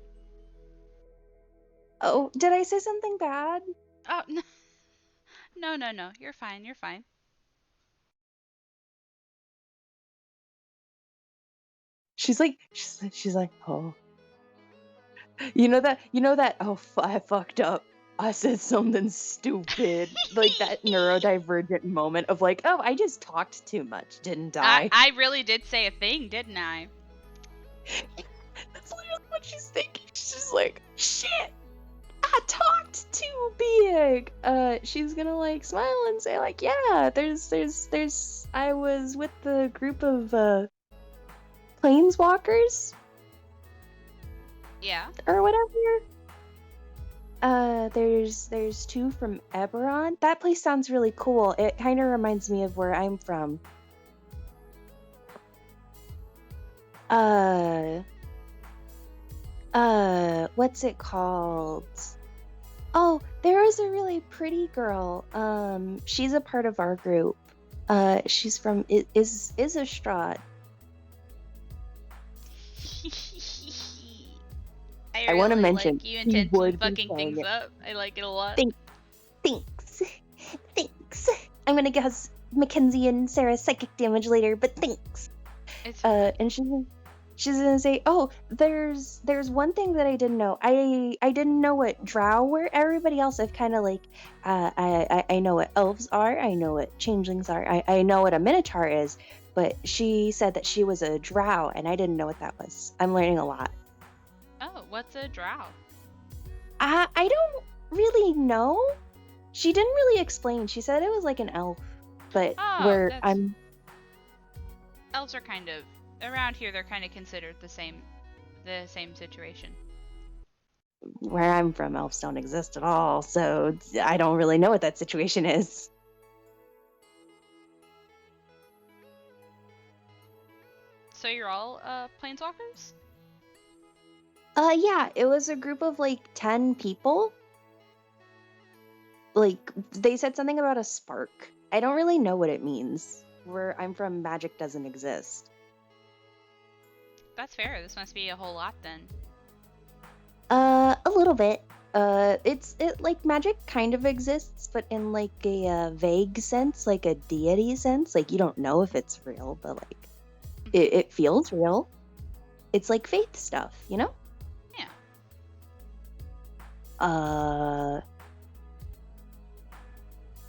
Oh, did I say something bad? Oh, no. You're fine. You're fine. She's like, oh, oh, I fucked up. I said something stupid. Like that neurodivergent moment of like, oh, I just talked too much, didn't I? I really did say a thing, didn't I? That's literally what she's thinking. She's just like, shit, I talked too big. She's gonna like smile and say like, yeah, I was with the group of planeswalkers. Yeah. Or whatever. There's two from Eberron. That place sounds really cool. It kind of reminds me of where I'm from. What's it called? Oh, there is a really pretty girl. She's a part of our group. She's from Isestrad. I want to really mention like you intentionally would be fucking saying things it. up. I like it a lot. Thanks. I'm gonna guess Mackenzie and Sarah's psychic damage later, but thanks. It's And she's gonna say, oh, there's one thing that I didn't know. I didn't know what drow were. Everybody else I've kind of like I know what elves are, I know what changelings are, I know what a minotaur is, but she said that she was a drow and I didn't know what that was. I'm learning a lot. Oh, what's a drow? I don't really know. She didn't really explain. She said it was like an elf, but elves are kind of around here. They're kind of considered the same situation. Where I'm from, elves don't exist at all, so I don't really know what that situation is. So you're all planeswalkers? Yeah, it was a group of like 10 people. Like, they said something about a spark. I don't really know what it means. Where I'm from, magic doesn't exist. That's fair. This must be a whole lot then. A little bit. It like magic kind of exists, but in like a vague sense, like a deity sense. Like you don't know if it's real, but like it feels real. It's like faith stuff, you know? Yeah.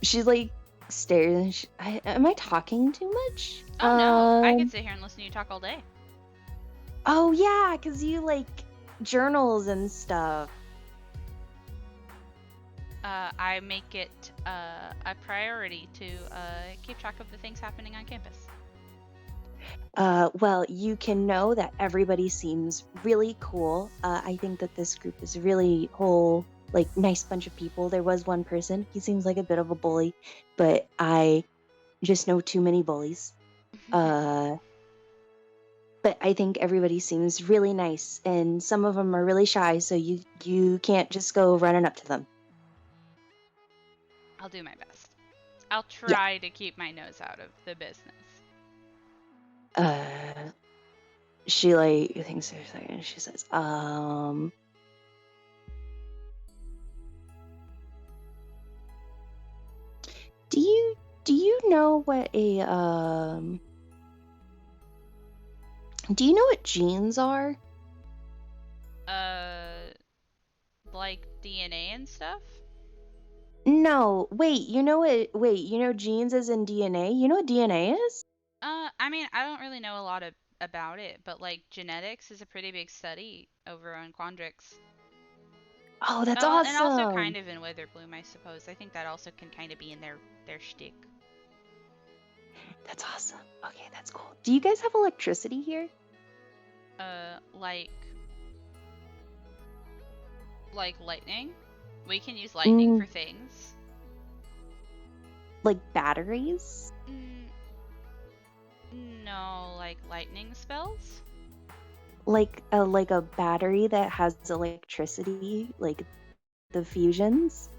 She like stares. Am I talking too much? Oh no, I could sit here and listen to you talk all day. Oh yeah, because you like journals and stuff. I make it a priority to keep track of the things happening on campus. Well, you can know that everybody seems really cool. I think that this group is a really whole, like, nice bunch of people. There was one person, he seems like a bit of a bully, but I just know too many bullies. But I think everybody seems really nice, and some of them are really shy, so you can't just go running up to them. I'll do my best. I'll try to keep my nose out of the business. She like thinks for a second and she says, do you know what do you know what genes are? Like DNA and stuff? No, wait, you know genes as in DNA? You know what DNA is? I mean, I don't really know a lot about it, but like genetics is a pretty big study over on Quandrix. Oh, that's And also awesome. kind of in Witherbloom, I suppose. I think that also can kind of be in their shtick. That's awesome. Okay, that's cool. Do you guys have electricity here? Like lightning. We can use lightning for things. Like batteries? No, like lightning spells? Like a battery that has electricity, like the fusions?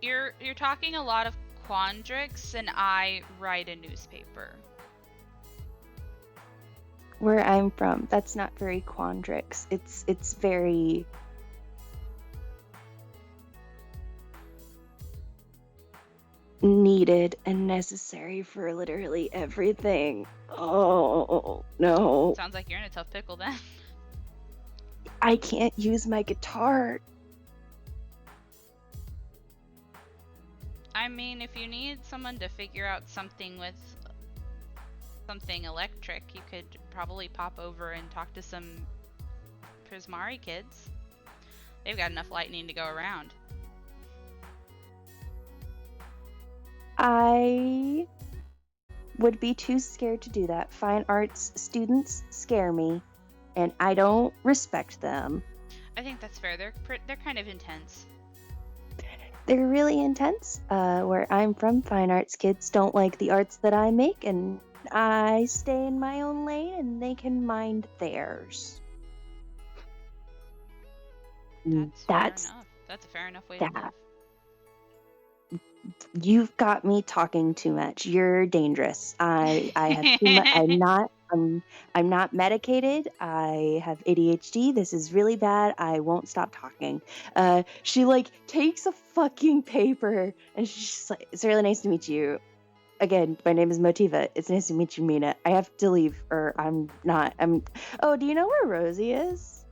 You're talking a lot of Quandrix, and I write a newspaper. Where I'm from, that's not very Quandrix. It's very needed and necessary for literally everything. Oh no. Sounds like you're in a tough pickle then. I can't use my guitar. I mean, if you need someone to figure out something with something electric, you could probably pop over and talk to some Prismari kids. They've got enough lightning to go around. I would be too scared to do that. Fine arts students scare me, and I don't respect them. I think that's fair. They're kind of intense. They're really intense. Where I'm from, fine arts kids don't like the arts that I make, and I stay in my own lane, and they can mind theirs. That's fair enough. That's a fair enough way to live. You've got me talking too much. You're dangerous. I have too much. I'm not medicated. I have ADHD. This is really bad. I won't stop talking. She like takes a fucking paper and she's just like, "It's really nice to meet you. Again, my name is Motiva. It's nice to meet you, Mina. I have to leave, or I'm not. Oh, do you know where Rosie is?"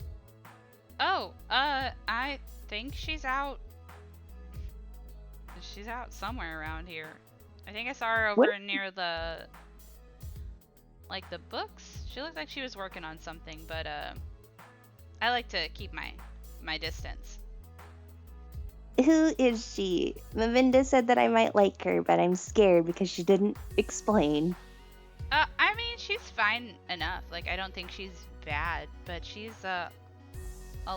Oh, I think she's out. She's out somewhere around here. I think I saw her over near the books. She looked like she was working on something, but I like to keep my distance. Who is she? Mavinda said that I might like her, but I'm scared because she didn't explain. I mean, she's fine enough. Like, I don't think she's bad, but she's a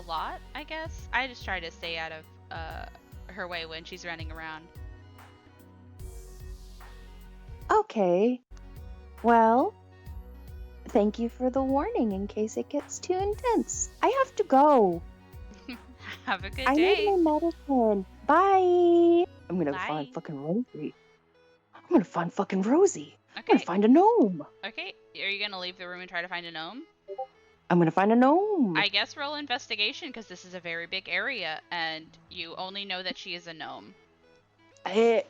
lot, I guess. I just try to stay out of her way when she's running around. Okay. Well, thank you for the warning in case it gets too intense. I have to go. Have a good day. I need my medicine. Bye. I'm gonna Bye. find fucking Rosie. I'm gonna find fucking Rosie. Okay. I'm gonna find a gnome. Okay. Are you gonna leave the room and try to find a gnome? I'm gonna find a gnome. I guess roll investigation, because this is a very big area, and you only know that she is a gnome.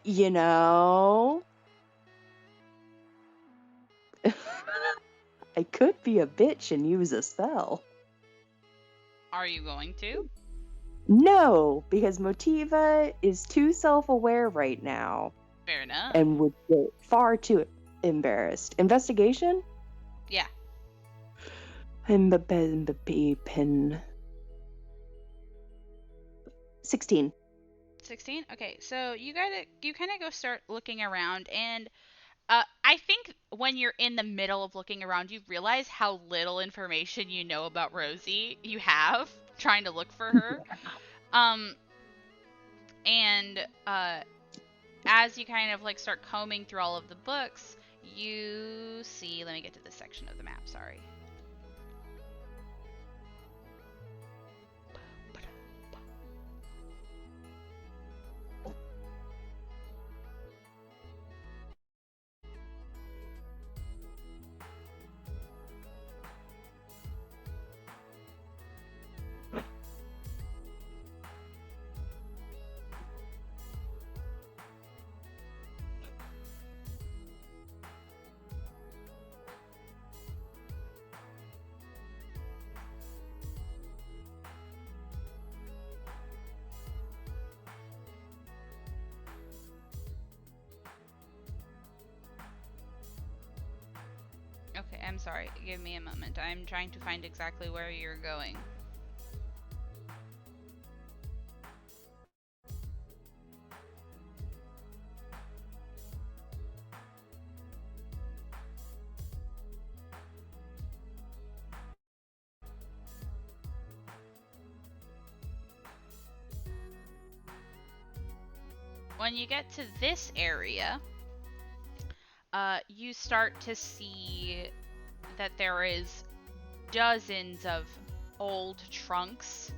You know... I could be a bitch and use a spell. Are you going to? No, because Motiva is too self-aware right now. Fair enough. And would get far too embarrassed. Investigation? Yeah. I'm the pin. 16. 16? Okay, so you kind of go start looking around, and I think when you're in the middle of looking around, you realize how little information you know about Rosie you have trying to look for her. And as you kind of like start combing through all of the books, you see, let me get to this section of the map, sorry. I'm sorry. Give me a moment. I'm trying to find exactly where you're going. When you get to this area, you start to see that there is dozens of old trunks,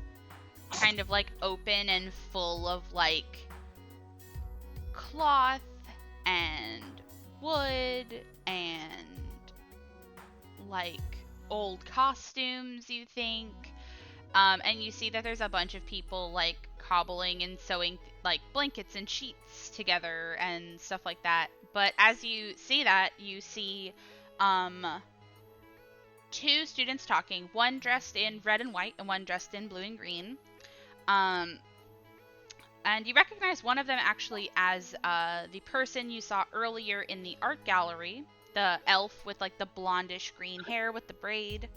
kind of like open and full of like cloth and wood and like old costumes, you think. And you see that there's a bunch of people like cobbling and sewing like blankets and sheets together and stuff like that. But as you see that, you see two students talking, one dressed in red and white and one dressed in blue and green. And you recognize one of them actually as the person you saw earlier in the art gallery, the elf with like the blondish green hair with the braided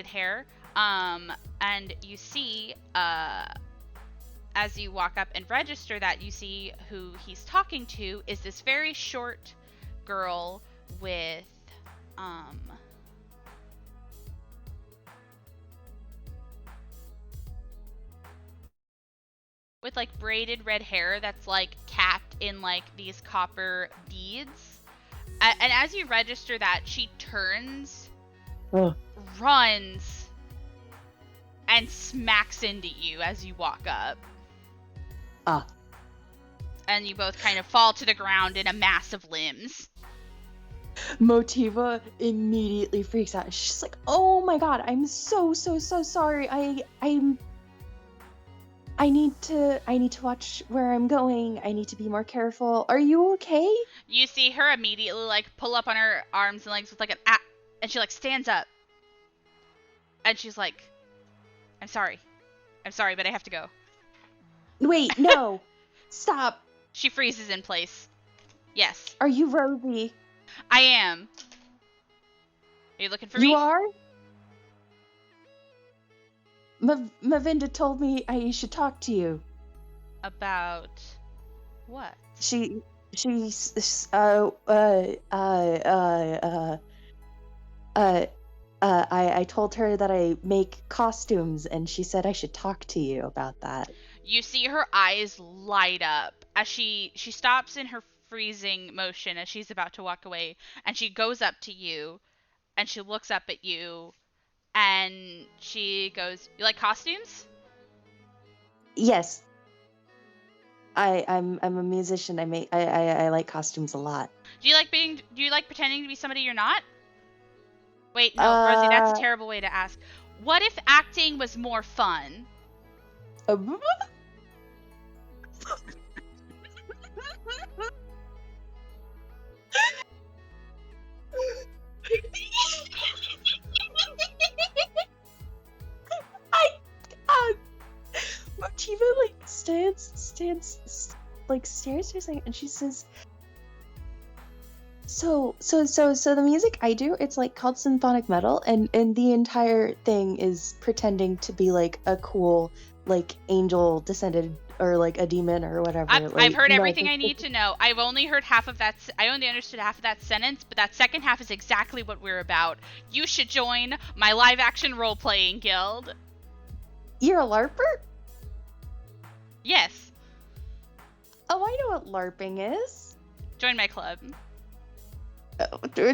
hair. And you see, as you walk up and register that, you see who he's talking to is this very short girl with, like braided red hair that's like capped in like these copper beads. And as you register that, she turns, runs, and smacks into you as you walk up. And you both kind of fall to the ground in a mass of limbs. Motiva immediately freaks out. She's like, "Oh my god, I'm so sorry. I need to watch where I'm going. I need to be more careful. Are you okay?" You see her immediately like pull up on her arms and legs with like an and she like stands up. And she's like, I'm sorry, but I have to go. Wait, no. Stop. She freezes in place. Yes. Are you Rosie? I am. Are you looking for me? You are? Mavinda told me I should talk to you. About what? I told her that I make costumes, and she said I should talk to you about that. You see her eyes light up as she stops in her freezing motion as she's about to walk away, and she goes up to you, and she looks up at you, and she goes, "You like costumes?" Yes. I'm a musician. I like costumes a lot. Do you like pretending to be somebody you're not? Wait, no, Rosie, that's a terrible way to ask. What if acting was more fun? Motiva like stands like stares for a second, and she says, So the music I do, it's like called symphonic metal, and the entire thing is pretending to be like a cool like angel descended or like a demon or whatever. I've heard everything I need to know. I've only heard half of that. I only understood half of that sentence, but that second half is exactly what we're about. You should join my live action role playing guild. You're a LARPer? Yes. Oh, I know what LARPing is. Join my club. Okay.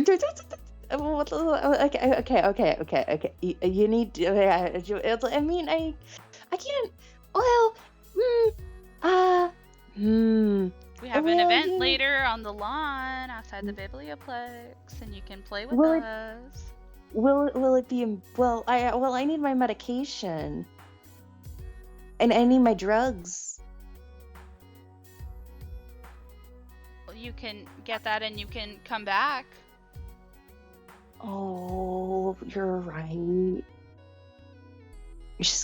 You need to. I mean, I can't. Well, We have an event later on the lawn outside the Biblioplex, and you can play with us. Will it be? Well, I need my medication, and I need my drugs. You can get that, and you can come back. Oh, you're right. She's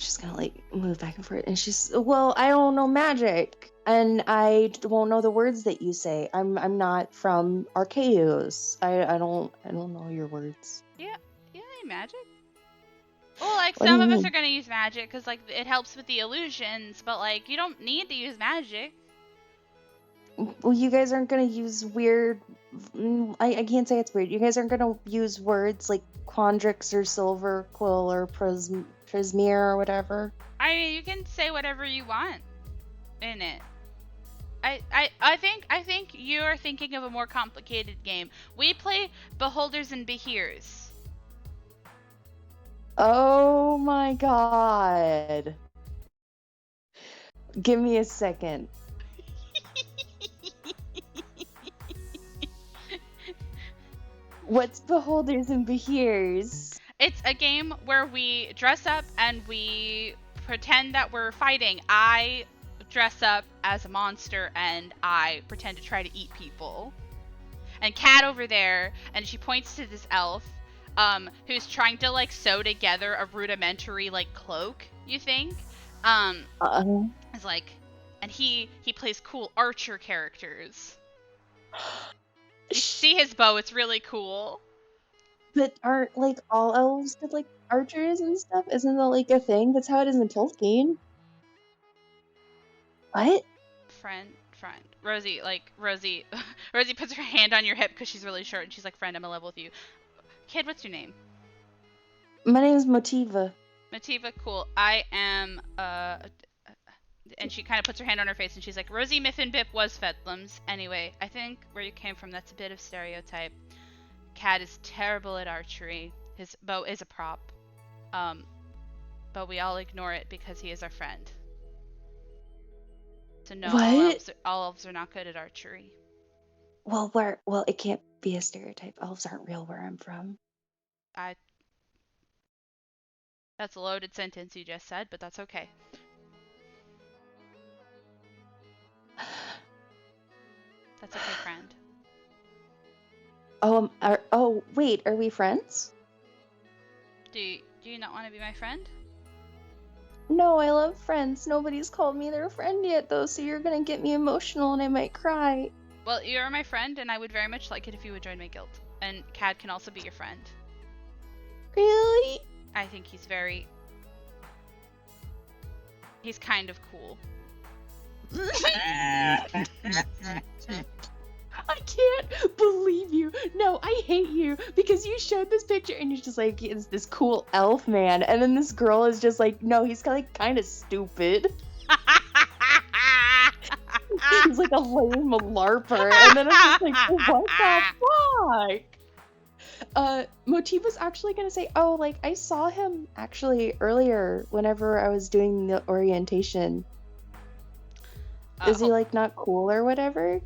she's gonna like move back and forth, and she's, well, I don't know magic, and I won't know the words that you say. I'm not from Arceus. I don't know your words. Yeah, magic. Well, like, What do some you of us mean? are gonna use magic because, like, it helps with the illusions, but, like, you don't need to use magic. Well, you guys aren't gonna use weird. I can't say it's weird. You guys aren't gonna use words like Quandrix or Silver Quill or Prismere or whatever. I mean, you can say whatever you want in it. I think you are thinking of a more complicated game. We play Beholders and Behears. Oh my god. Give me a second. What's Beholders and Behears? It's a game where we dress up and we pretend that we're fighting. I dress up as a monster and I pretend to try to eat people. And Kat over there, and she points to this elf, who's trying to like sew together a rudimentary like cloak, you think? Is like, and he plays cool archer characters. You see his bow, it's really cool. But aren't like all elves good like archers and stuff? Isn't that like a thing? That's how it is in Tolkien. What? Friend. Rosie puts her hand on your hip because she's really short, and she's like, friend, I'm in love with you. Kid, what's your name? My name is Motiva. Motiva, cool. I am, and she kind of puts her hand on her face, and she's like, Rosie Miffenbip was Fedlums. Anyway, I think where you came from, that's a bit of stereotype. Cat is terrible at archery. His bow is a prop. But we all ignore it because he is our friend. So no, all elves are not good at archery. Well, it can't be a stereotype. Elves aren't real where I'm from. That's a loaded sentence you just said, but that's okay. That's okay, friend. Wait, are we friends? Do you not want to be my friend? No, I love friends. Nobody's called me their friend yet, though, so you're gonna get me emotional and I might cry. Well, you're my friend, and I would very much like it if you would join my guild. And Cad can also be your friend. Really? I think he's kind of cool. I can't believe you. No, I hate you because you showed this picture and you're just like, it's this cool elf man, and then this girl is just like, no, he's kind of stupid. He's like a lame LARPer, and then I'm just like, what the fuck? Motiva's actually gonna say, oh, like I saw him actually earlier whenever I was doing the orientation. Is he like not cool or whatever?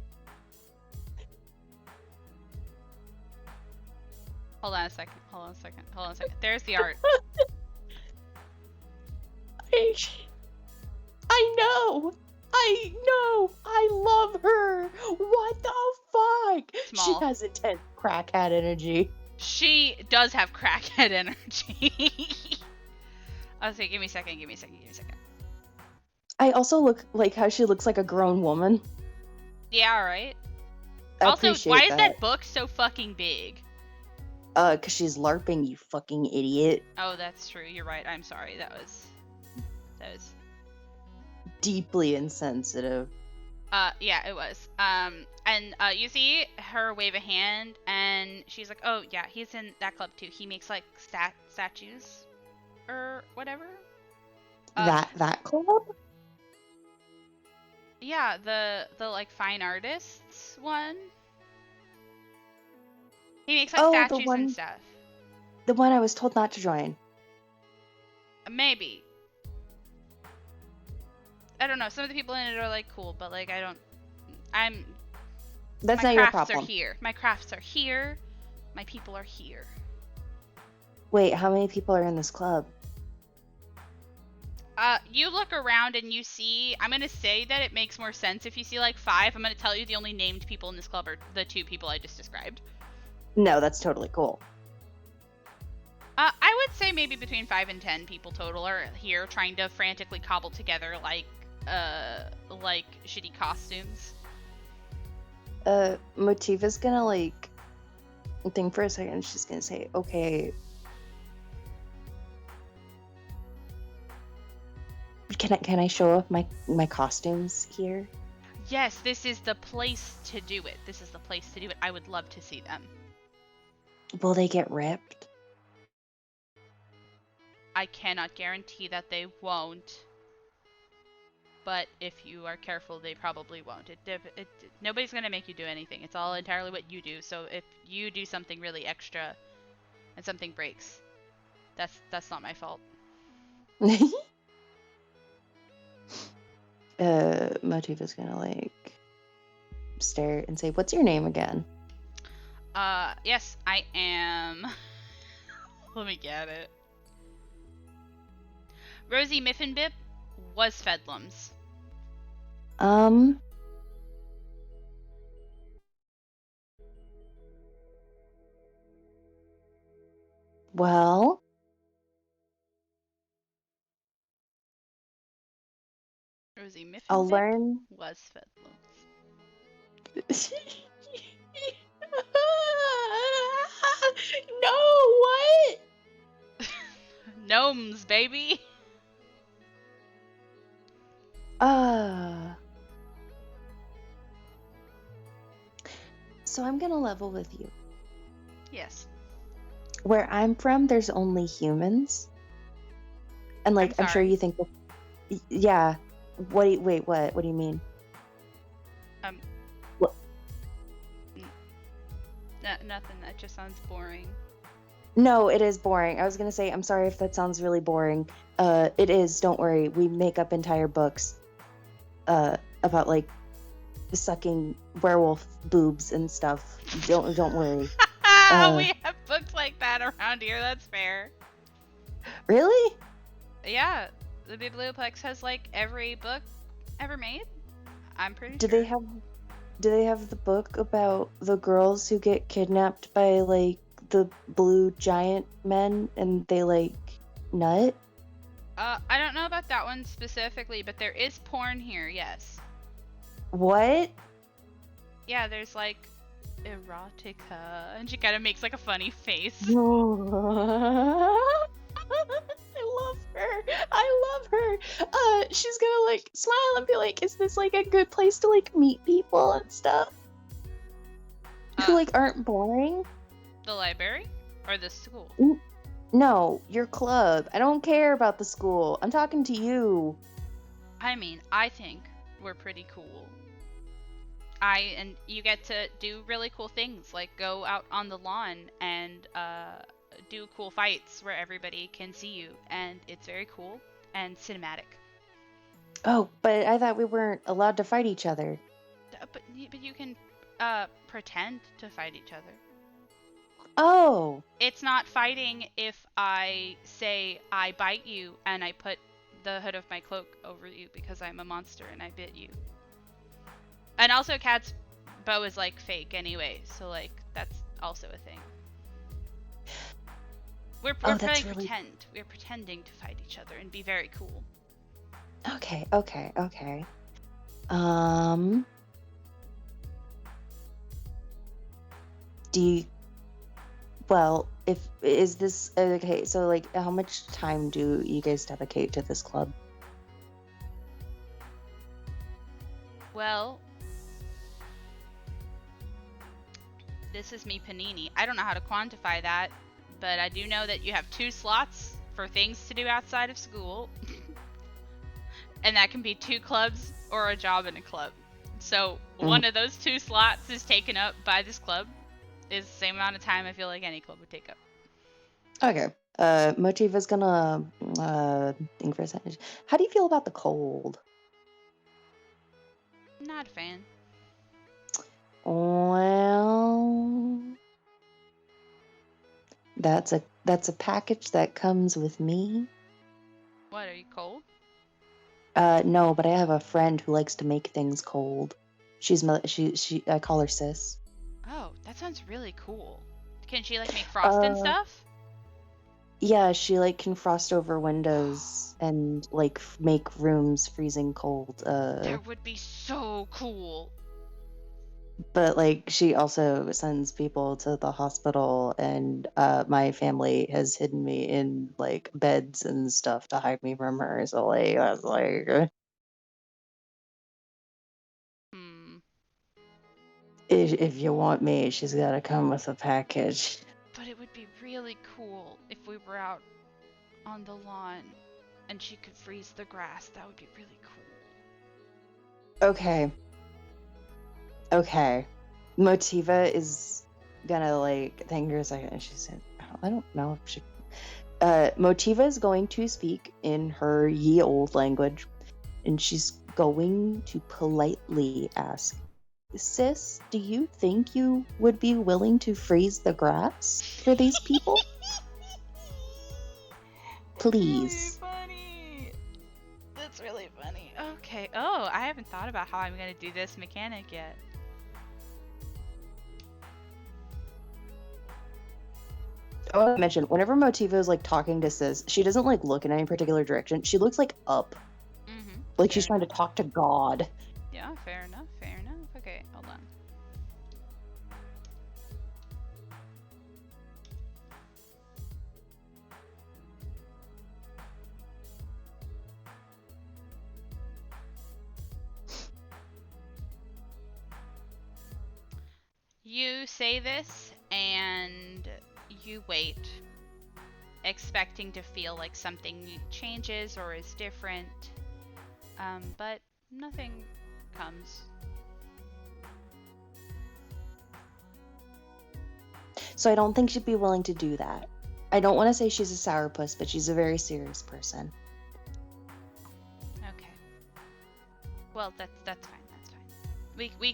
Hold on a second. There's the art. I know. I love her. What the fuck? Small. She has intense crackhead energy. She does have crackhead energy. I was like, give me a second. I also look like how she looks like a grown woman. Yeah, right. I Also, appreciate why is that book so fucking big? 'Cause she's LARPing, you fucking idiot. Oh, that's true. You're right. I'm sorry. That was deeply insensitive. Yeah, it was. And you see her wave a hand, and she's like, oh, yeah, he's in that club too. He makes, like, statues or whatever. That club? Yeah, the like, fine artists one. He makes, like, statues and stuff. The one I was told not to join. Maybe. I don't know. Some of the people in it are, like, cool, but, like, That's not your problem. My crafts are here. My crafts are here. My people are here. Wait, how many people are in this club? You look around and you see, I'm gonna say that it makes more sense if you see, like, 5. I'm gonna tell you the only named people in this club are the 2 people I just described. No, that's totally cool. I would say maybe between 5 and 10 people total are here trying to frantically cobble together like shitty costumes. Motiva's gonna like think for a second. She's gonna say, "Okay, can I show off my costumes here?" Yes, this is the place to do it. I would love to see them. Will they get ripped? I cannot guarantee that they won't. But if you are careful, they probably won't. Nobody's going to make you do anything. It's all entirely what you do. So if you do something really extra and something breaks, that's not my fault. Motiva's gonna like stare and say, "What's your name again?" Yes, I am. Let me get it. Rosie Miffenbip was Fedlum's. Well, Rosie Miffenbip I'll learn. was Fedlum's. No, what? Gnomes, baby. So I'm gonna level with you. Yes. Where I'm from, there's only humans. And like, I'm sure sorry. you think that, yeah. What do you mean? What? Nothing. That just sounds boring. No, it is boring. I was gonna say, I'm sorry if that sounds really boring. It is. Don't worry. We make up entire books, about like sucking werewolf boobs and stuff. Don't worry. We have books like that around here. That's fair. Really? Yeah, the Biblioplex has like every book ever made. I'm pretty Do sure. Do they have the book about the girls who get kidnapped by like the blue giant men and they like nut? I don't know about that one specifically, but there is porn here. Yes. What? Yeah, there's like erotica, and she kind of makes like a funny face. I love her. She's gonna like smile and be like, "Is this like a good place to like meet people and stuff who like aren't boring?" The library or the school? No, your club. I don't care about the school. I'm talking to you. I mean, I think we're pretty cool. And you get to do really cool things, like go out on the lawn and do cool fights where everybody can see you, and it's very cool and cinematic. Oh, but I thought we weren't allowed to fight each other. But you can pretend to fight each other. Oh. It's not fighting if I say I bite you and I put the hood of my cloak over you because I'm a monster and I bit you. And also Cat's bow is like fake anyway, so like that's also a thing. We're playing pretend. We're pretending to fight each other and be very cool. Okay. Do you... Well, is this okay? So like, how much time do you guys dedicate to this club? Well, this is me, Panini. I don't know how to quantify that, but I do know that you have 2 slots for things to do outside of school. And that can be 2 clubs or a job in a club. So one of those 2 slots is taken up by this club. Is the same amount of time I feel like any club would take up. Okay. Motiva's gonna think for a second. How do you feel about the cold? Not a fan. Well, that's a package that comes with me. What, are you cold? No, but I have a friend who likes to make things cold. I call her Sis. Oh, that sounds really cool. Can she like make frost and stuff? Yeah, she like can frost over windows and like make rooms freezing cold. That would be so cool. But like she also sends people to the hospital, and my family has hidden me in like beds and stuff to hide me from her. So like I was like, Hmm. if you want me, she's gotta come with a package. But it would be really cool if we were out on the lawn and she could freeze the grass. That would be really cool. Okay. Motiva is gonna like think for a second, and she said, I don't know if she. Motiva is going to speak in her ye old language, and she's going to politely ask, Sis, do you think you would be willing to freeze the grass for these people? Please. That's really funny. That's really funny. Okay. Oh, I haven't thought about how I'm gonna do this mechanic yet. I want to mention, whenever Motiva is like talking to Sis, she doesn't like look in any particular direction. She looks like up, Mm-hmm. like she's trying to talk to God. Yeah, fair enough, fair enough. Okay, hold on. You say this and you wait, expecting to feel like something changes or is different, but nothing comes. So I don't think she'd be willing to do that. I don't want to say she's a sourpuss, but she's a very serious person. Okay. Well, that's fine. That's fine. We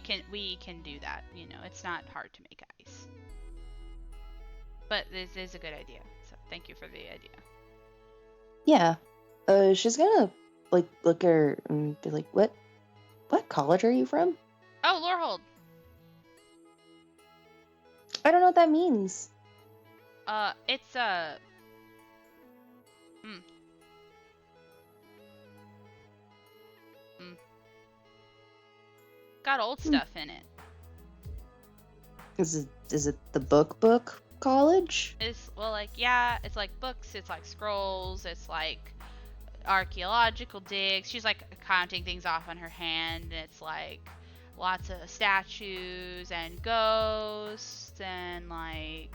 can do that. You know, it's not hard to make ice. But this is a good idea. So thank you for the idea. Yeah. She's gonna like look at her and be like, What college are you from? Oh, Lorehold. I don't know what that means. It's got old stuff in it. Is it the book college? It's it's like books, it's like scrolls, it's like archaeological digs. She's like counting things off on her hand, and it's like lots of statues and ghosts and like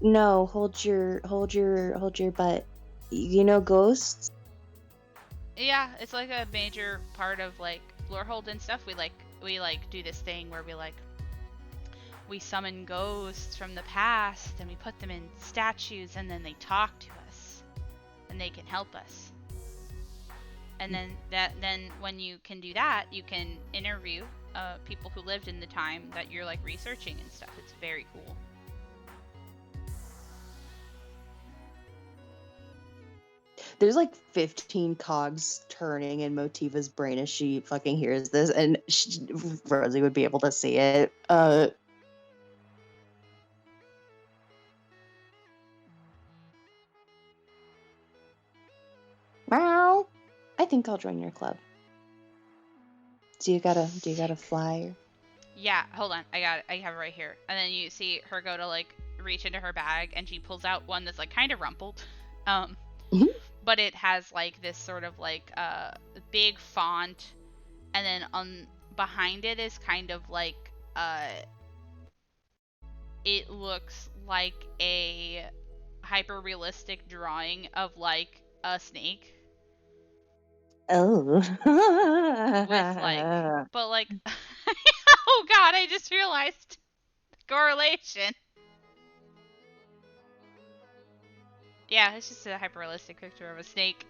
No, hold your butt. You know ghosts? yeah, it's like a major part of like Lorehold and stuff. We do this thing where we summon ghosts from the past and we put them in statues, and then they talk to us and they can help us. And then when you can do that, you can interview people who lived in the time that you're like researching and stuff. It's very cool. There's like 15 cogs turning in Motiva's brain as she fucking hears this, and Rosie would be able to see it. Meow. I think I'll join your club. Do you got a flyer? Yeah, hold on. I have it right here. And then you see her go to like reach into her bag, and she pulls out one that's like kind of rumpled. Mhm. But it has like this sort of like big font, and then on behind it is kind of like it looks like a hyper realistic drawing of like a snake Oh. with like but like oh god, I just realized the correlation. Yeah, it's just a hyper realistic picture of a snake.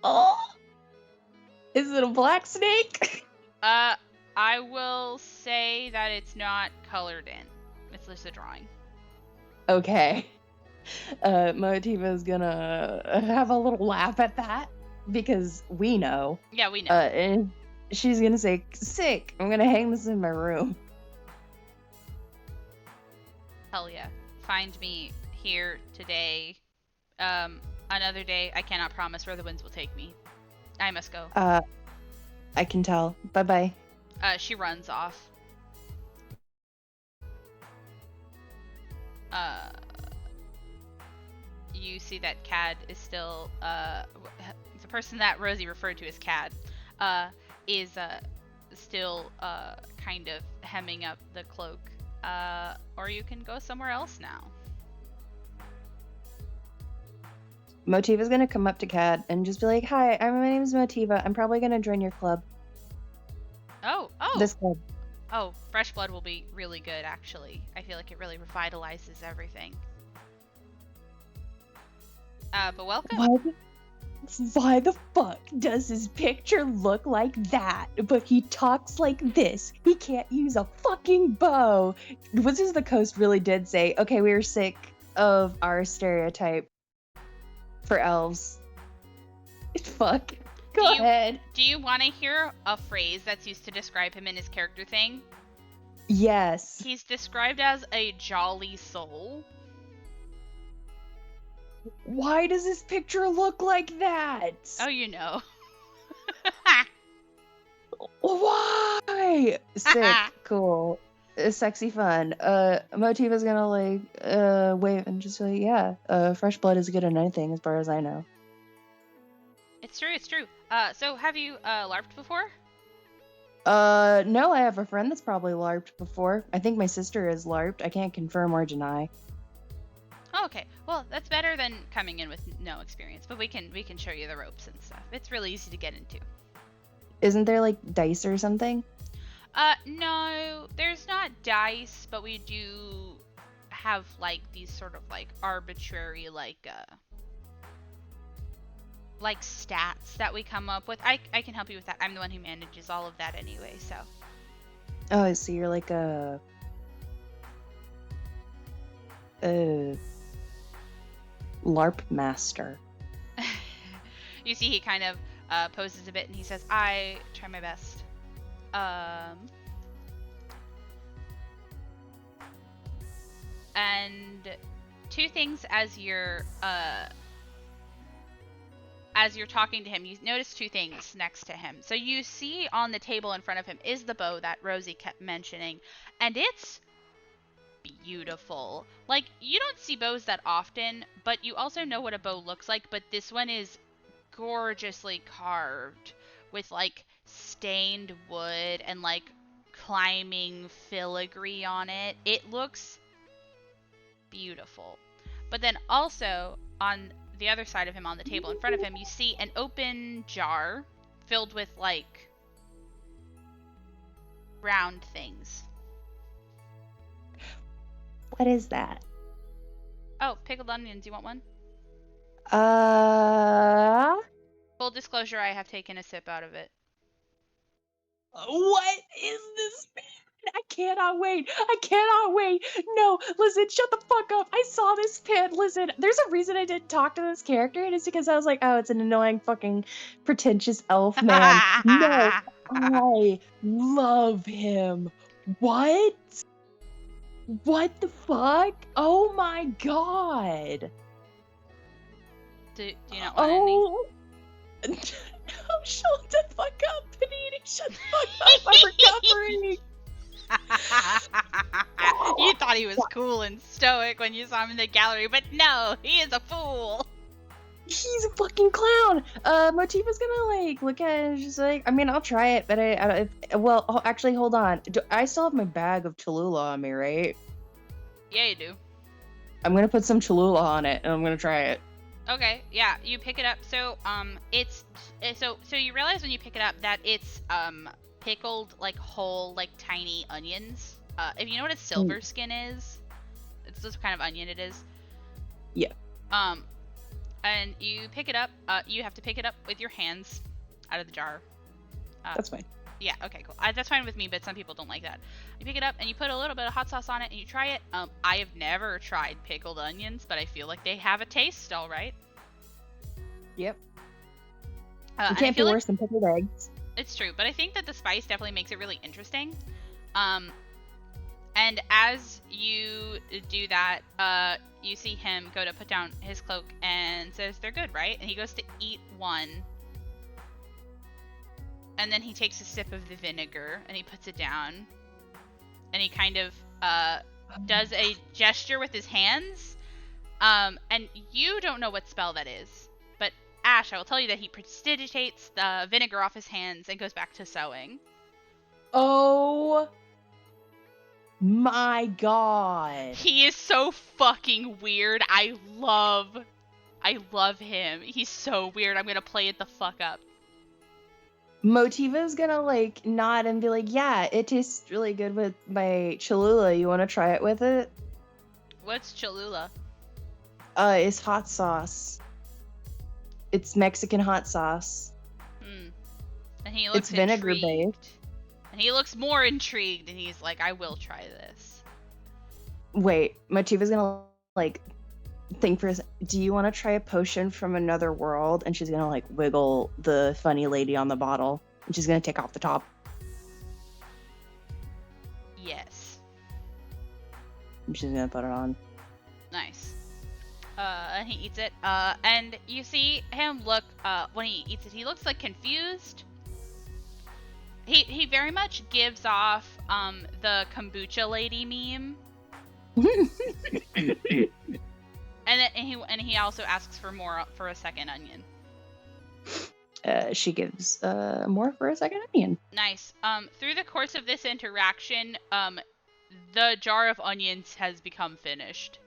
Oh. Is it a black snake? I will say that it's not colored in. It's just a drawing. Okay. Motiva's gonna have a little laugh at that because we know. Yeah, we know. And she's gonna say, "Sick! I'm gonna hang this in my room." Hell yeah. Find me here today. Another day, I cannot promise where the winds will take me. I must go. I can tell. Bye-bye. She runs off. You see that Cad is still, the person that Rosie referred to as Cad, is, still, kind of hemming up the cloak. Or you can go somewhere else now. Motiva's gonna come up to Cad and just be like, "Hi, my name's Motiva. I'm probably gonna join your club. Oh! This club." Oh, fresh blood will be really good, actually. I feel like it really revitalizes everything. But welcome. Why the fuck does his picture look like that? But he talks like this. He can't use a fucking bow. Wizards of the Coast really did say, okay, we were sick of our stereotype for elves. Fuck. Go ahead. Do you want to hear a phrase that's used to describe him in his character thing? Yes. He's described as a jolly soul. Why does this picture look like that? Oh, you know. Why? Sick. Cool. Sexy fun. Motiva's gonna wave and just say, yeah, fresh blood is good at anything as far as I know. It's true. So have you LARPed before? No, I have a friend that's probably LARPed before. I think my sister has LARPed. I can't confirm or deny. Oh, okay. Well, that's better than coming in with no experience, but we can show you the ropes and stuff. It's really easy to get into. Isn't there like dice or something? No, there's not dice, but we do have like these sort of like arbitrary like stats that we come up with. I can help you with that. I'm the one who manages all of that anyway, so. Oh, so you're like a LARP master. You see he kind of poses a bit and he says, I try my best. And two things as you're talking to him, you notice two things next to him. So you see on the table in front of him is the bow that Rosie kept mentioning, and it's beautiful. Like, you don't see bows that often, but you also know what a bow looks like, but this one is gorgeously carved with like stained wood and like climbing filigree on it. It looks beautiful. But then also on the other side of him, on the table in front of him, you see an open jar filled with like round things. What is that? Oh, pickled onions. You want one? Full disclosure, I have taken a sip out of it. What is this? I cannot wait. No, listen, shut the fuck up. I saw this pin. Listen, there's a reason I didn't talk to this character, and it's because I was like, oh, it's an annoying fucking pretentious elf man. No, I love him. What? What the fuck? Oh my god. Do you not want any? No, shut the fuck up, Panini. Shut the fuck up. I'm recovering. You thought he was cool and stoic when you saw him in the gallery, but no, he is a fool. He's a fucking clown. Motiva's gonna like look at it and just like, I mean, I'll try it, but actually, hold on. I still have my bag of Cholula on me, right? Yeah, you do. I'm gonna put some Cholula on it, and I'm gonna try it. Okay, yeah, you pick it up. So, so you realize when you pick it up that it's pickled like whole like tiny onions. If you know what a silver skin is, it's this kind of onion it is. Yeah. And you pick it up. You have to pick it up with your hands out of the jar. That's fine. Yeah, okay, cool. That's fine with me, but some people don't like that. You pick it up and you put a little bit of hot sauce on it and you try it. I have never tried pickled onions, but I feel like they have a taste, all right. Yep. It can't be worse than pickled eggs. It's true, but I think that the spice definitely makes it really interesting. And as you do that, you see him go to put down his cloak and says, "They're good, right?" And he goes to eat one. And then he takes a sip of the vinegar and he puts it down. And he kind of does a gesture with his hands. And you don't know what spell that is. But Ash, I will tell you that he precipitates the vinegar off his hands and goes back to sewing. Oh my god. He is so fucking weird. I love him. He's so weird. I'm gonna play it the fuck up. Motiva's gonna like nod and be like, yeah, it tastes really good with my Cholula. You wanna try it with it? What's Cholula? It's hot sauce. It's Mexican hot sauce. And he looks It's vinegar intrigued. based. And he looks more intrigued, and he's like, "I will try this." Wait, Motiva's gonna like think for a do you want to try a potion from another world? And she's gonna like wiggle the funny lady on the bottle, and she's gonna take off the top. Yes. And she's gonna put it on. Nice. And he eats it. And you see him look, when he eats it, he looks like confused. He very much gives off, the kombucha lady meme. And he also asks for more for a second onion. She gives more for a second onion. Nice. Through the course of this interaction, the jar of onions has become finished.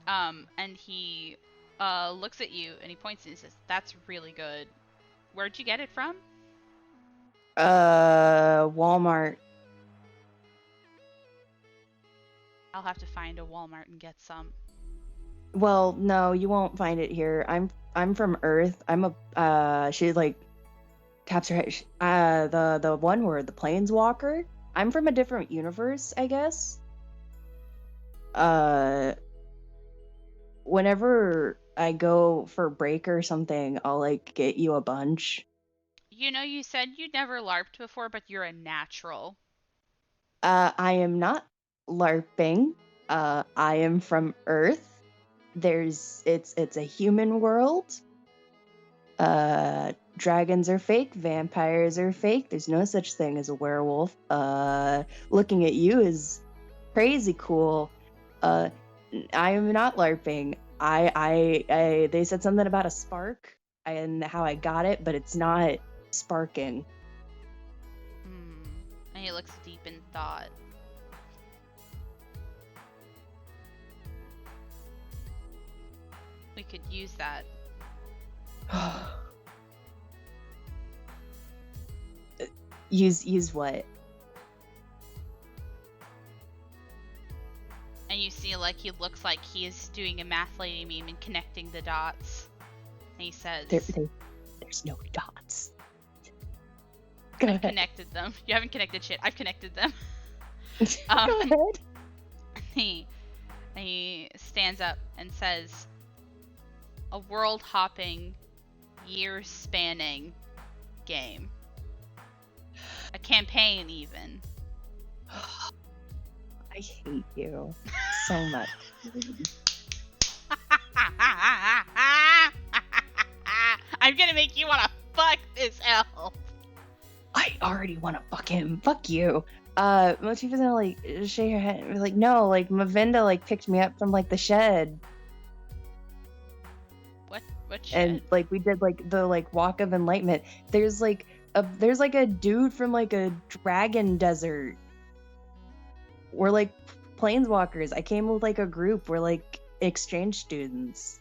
And he looks at you and he points and he says, "That's really good. Where'd you get it from?" Walmart. I'll have to find a Walmart and get some. Well, no, you won't find it here. I'm from Earth. I'm a she like taps her head. The one word, the Planeswalker. I'm from a different universe, I guess. Whenever I go for break or something, I'll like get you a bunch. You know, you said you'd never LARPed before, but you're a natural. I am not LARPing. I am from Earth. It's a human world. Dragons are fake, vampires are fake. There's no such thing as a werewolf. Looking at you is crazy cool. I am not LARPing. They said something about a spark and how I got it, but it's not sparking. And he looks deep in thought. We could use that. Use what? And you see, like, he looks like he is doing a math lady meme and connecting the dots. And he says, There's no dots. Go "I've ahead. connected them." You haven't connected shit. I've connected them. Go ahead. He stands up and says, "A world-hopping, year-spanning game. A campaign, even." I hate you so much. I'm gonna make you wanna fuck this elf. I already want to fuck him. Fuck you. Motiva's gonna like shake her head and be like, no, like Mavinda like picked me up from like the shed. What shit? And like we did like the like walk of enlightenment. There's like a dude from like a dragon desert. We're like planeswalkers. I came with like a group. We're like exchange students.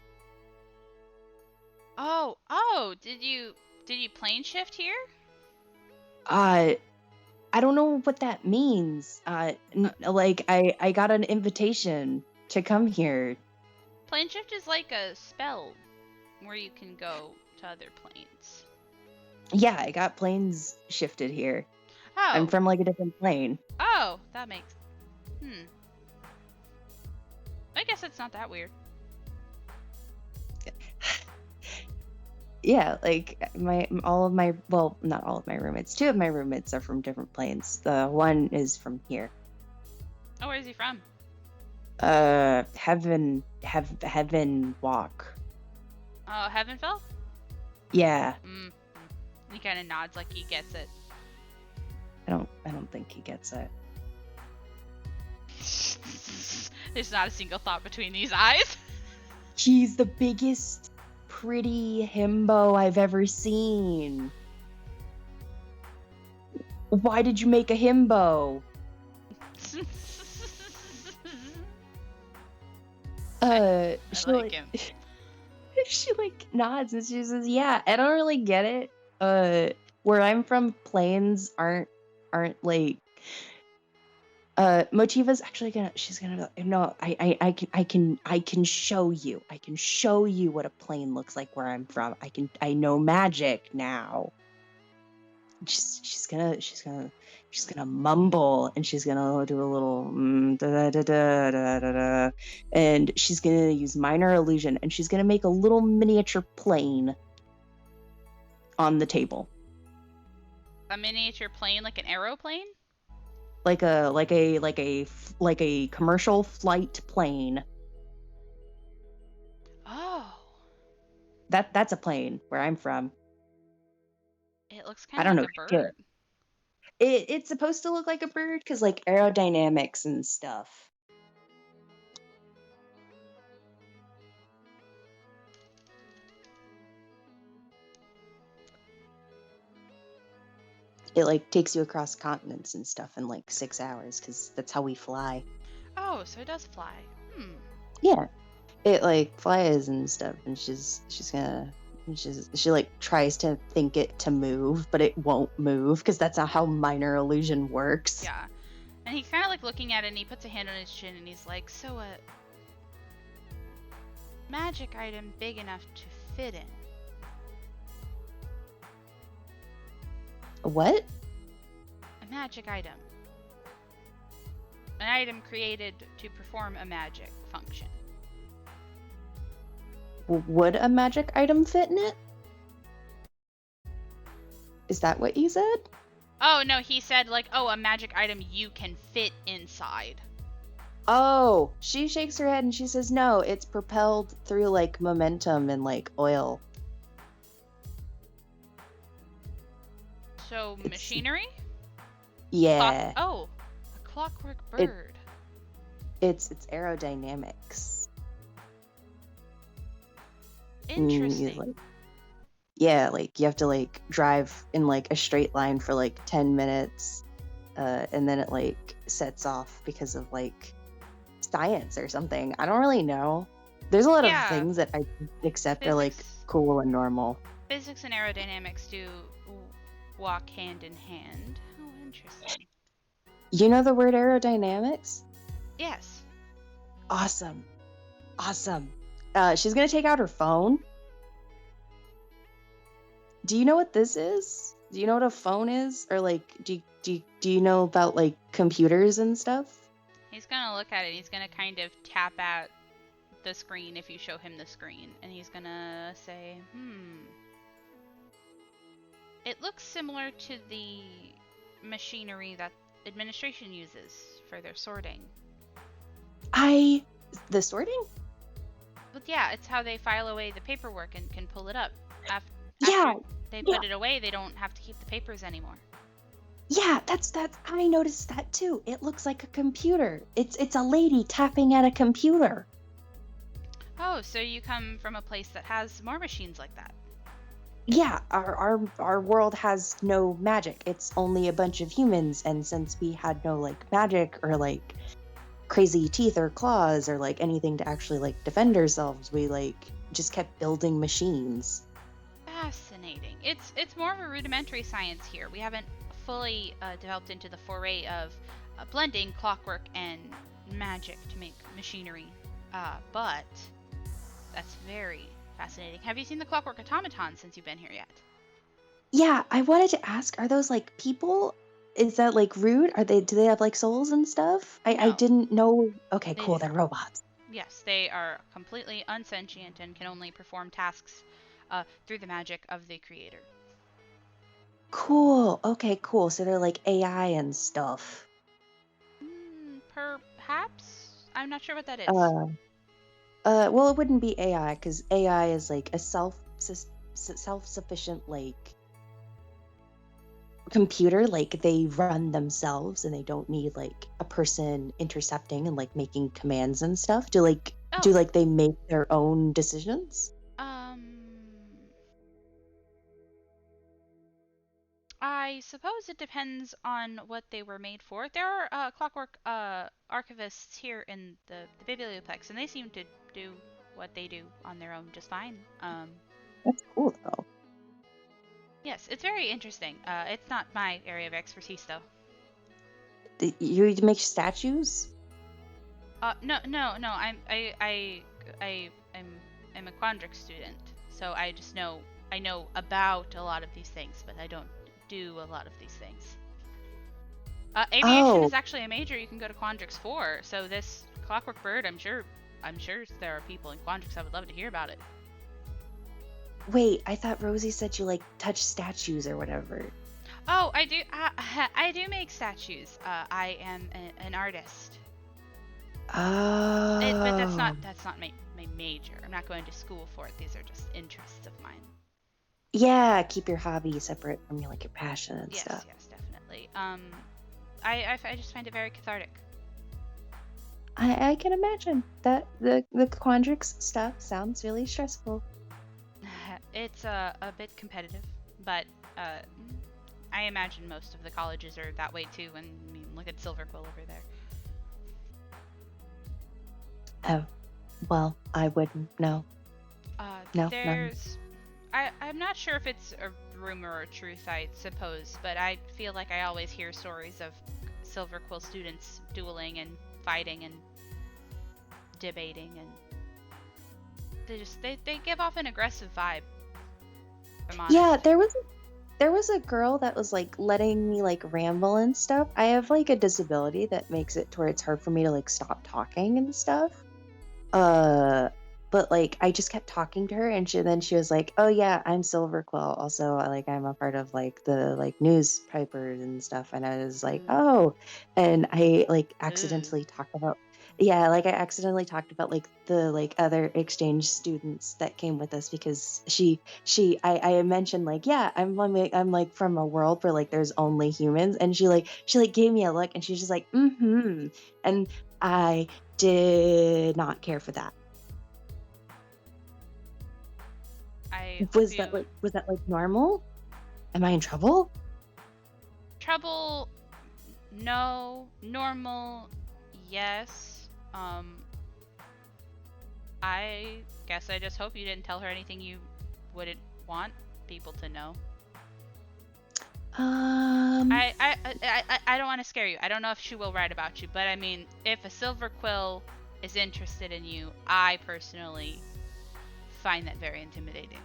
Oh, did you plane shift here? I don't know what that means. Like I got an invitation to come here. Plane shift is like a spell where you can go to other planes. Yeah, I got planes shifted here. Oh. I'm from like a different plane. Oh, that makes. I guess it's not that weird. Yeah, like all of my, well, not all of my roommates. Two of my roommates are from different planes. The one is from here. Oh, where's he from? Heaven Walk. Oh, Heavenfell? Yeah, He kind of nods like he gets it. I don't think he gets it. There's not a single thought between these eyes. He's the biggest, pretty himbo I've ever seen. Why did you make a himbo? I She like him. she like nods and she says, "Yeah, I don't really get it. Where I'm from, planes aren't like." Motiva's actually she's gonna no, I can show you. I can show you what a plane looks like where I'm from. I know magic now. She's gonna mumble and she's gonna do a little da, da, da, da, da, da, and she's gonna use minor illusion and she's gonna make a little miniature plane on the table, A miniature plane, like an aeroplane? like a commercial flight plane. Oh. That's a plane where I'm from. It looks I kind of don't like know a shit. bird. It's supposed to look like a bird because like aerodynamics and stuff. It like takes you across continents and stuff in like 6 hours because that's how we fly. Oh, so it does fly. Yeah, it like flies and stuff, and she like tries to think it to move, but it won't move because that's not how minor illusion works. Yeah. And he's kind of like looking at it and he puts a hand on his chin and he's like, so a magic item big enough to fit in. What? A magic item. An item created to perform a magic function. Would a magic item fit in it? Is that what you said? Oh, no, he said like, oh, a magic item you can fit inside. Oh, she shakes her head and she says, no, it's propelled through like momentum and like oil. So, machinery? Yeah. Oh, a clockwork bird. It's aerodynamics. Interesting. Like you have to like drive in like a straight line for like 10 minutes, and then it like sets off because of like science or something. I don't really know. There's a lot of things that I accept are like cool and normal. Physics and aerodynamics do walk hand in hand. Oh, interesting. You know the word aerodynamics? Yes. Awesome. She's gonna take out her phone. Do you know what this is? Do you know what a phone is? Or like, do you know about like computers and stuff? He's gonna look at it. He's gonna kind of tap at the screen if you show him the screen, and he's gonna say, it looks similar to the machinery that administration uses for their sorting. The sorting? But yeah, it's how they file away the paperwork and can pull it up. After they put it away, they don't have to keep the papers anymore. Yeah, that's I noticed that too. It looks like a computer. It's a lady tapping at a computer. Oh, so you come from a place that has more machines like that. Yeah, our world has no magic. It's only a bunch of humans, and since we had no like magic or like crazy teeth or claws or like anything to actually like defend ourselves, we like just kept building machines. Fascinating. It's more of a rudimentary science here. We haven't fully developed into the foray of blending clockwork and magic to make machinery, but that's very fascinating. Have you seen the clockwork automaton since you've been here yet? Yeah, I wanted to ask, are those like people? Is that like rude? Do they have like souls and stuff? No. I didn't know. Okay, cool. They're robots. Yes, they are completely unsentient and can only perform tasks through the magic of the creator. Cool. Okay, cool. So they're like AI and stuff. Perhaps? I'm not sure what that is. Well, it wouldn't be AI because AI is like a self-sufficient like computer. Like they run themselves and they don't need like a person intercepting and like making commands and stuff. Do Oh, they make their own decisions? I suppose it depends on what they were made for. There are clockwork archivists here in the biblioplex, and they seem to do what they do on their own just fine. That's cool though. Yes, it's very interesting. It's not my area of expertise, though. You make statues? No. I'm a Quandrix student, so I know about a lot of these things, but I don't do a lot of these things. Aviation Oh, is actually a major you can go to Quandrix for. So this Clockwork Bird, I'm sure there are people in Quandrix. I would love to hear about it. wait, I thought Rosie said you like touch statues or whatever. Oh, I do. I do make statues. I am an artist. But that's Oh. not my major. I'm not going to school for it. These are just interests of mine. Yeah, keep your hobby separate from your like your passion and Yes, stuff. yes, definitely. I just find it very cathartic. I can imagine that the Quandrix stuff sounds really stressful. It's a bit competitive, but I imagine most of the colleges are that way too. And I mean, look at Silverquill over there. Oh, well, I wouldn't. No. No. I'm not sure if it's a rumor or truth, I suppose, but I feel like I always hear stories of Silverquill students dueling and fighting and debating, and they give off an aggressive vibe. If I'm honest. Yeah, there was a girl that was like letting me like ramble and stuff. I have like a disability that makes it to where it's hard for me to like stop talking and stuff. But like I just kept talking to her and then she was like, "Oh yeah, I'm Silverquill. Also, like I'm a part of like the like newspapers and stuff." And I was like, Ooh. "Oh." And I like Ooh. accidentally talked about I accidentally talked about like the like other exchange students that came with us because I mentioned like, "Yeah, I'm like from a world where like there's only humans." And she gave me a look and she's just like, "Mm-hmm." And I did not care for that. Was that like normal? Am I in trouble? Trouble? No. Normal? Yes. I guess I just hope you didn't tell her anything you wouldn't want people to know. I don't want to scare you. I don't know if she will write about you, but I mean, if a Silverquill is interested in you, I personally find that very intimidating.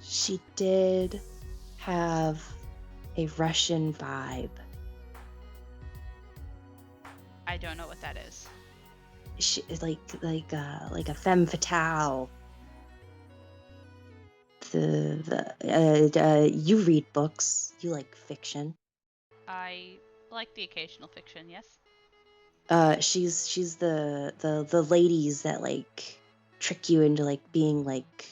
She did have a Russian vibe. I don't know what that is. She is like a femme fatale. You read books. You like fiction. I like the occasional fiction, yes. She's the ladies that like trick you into like being like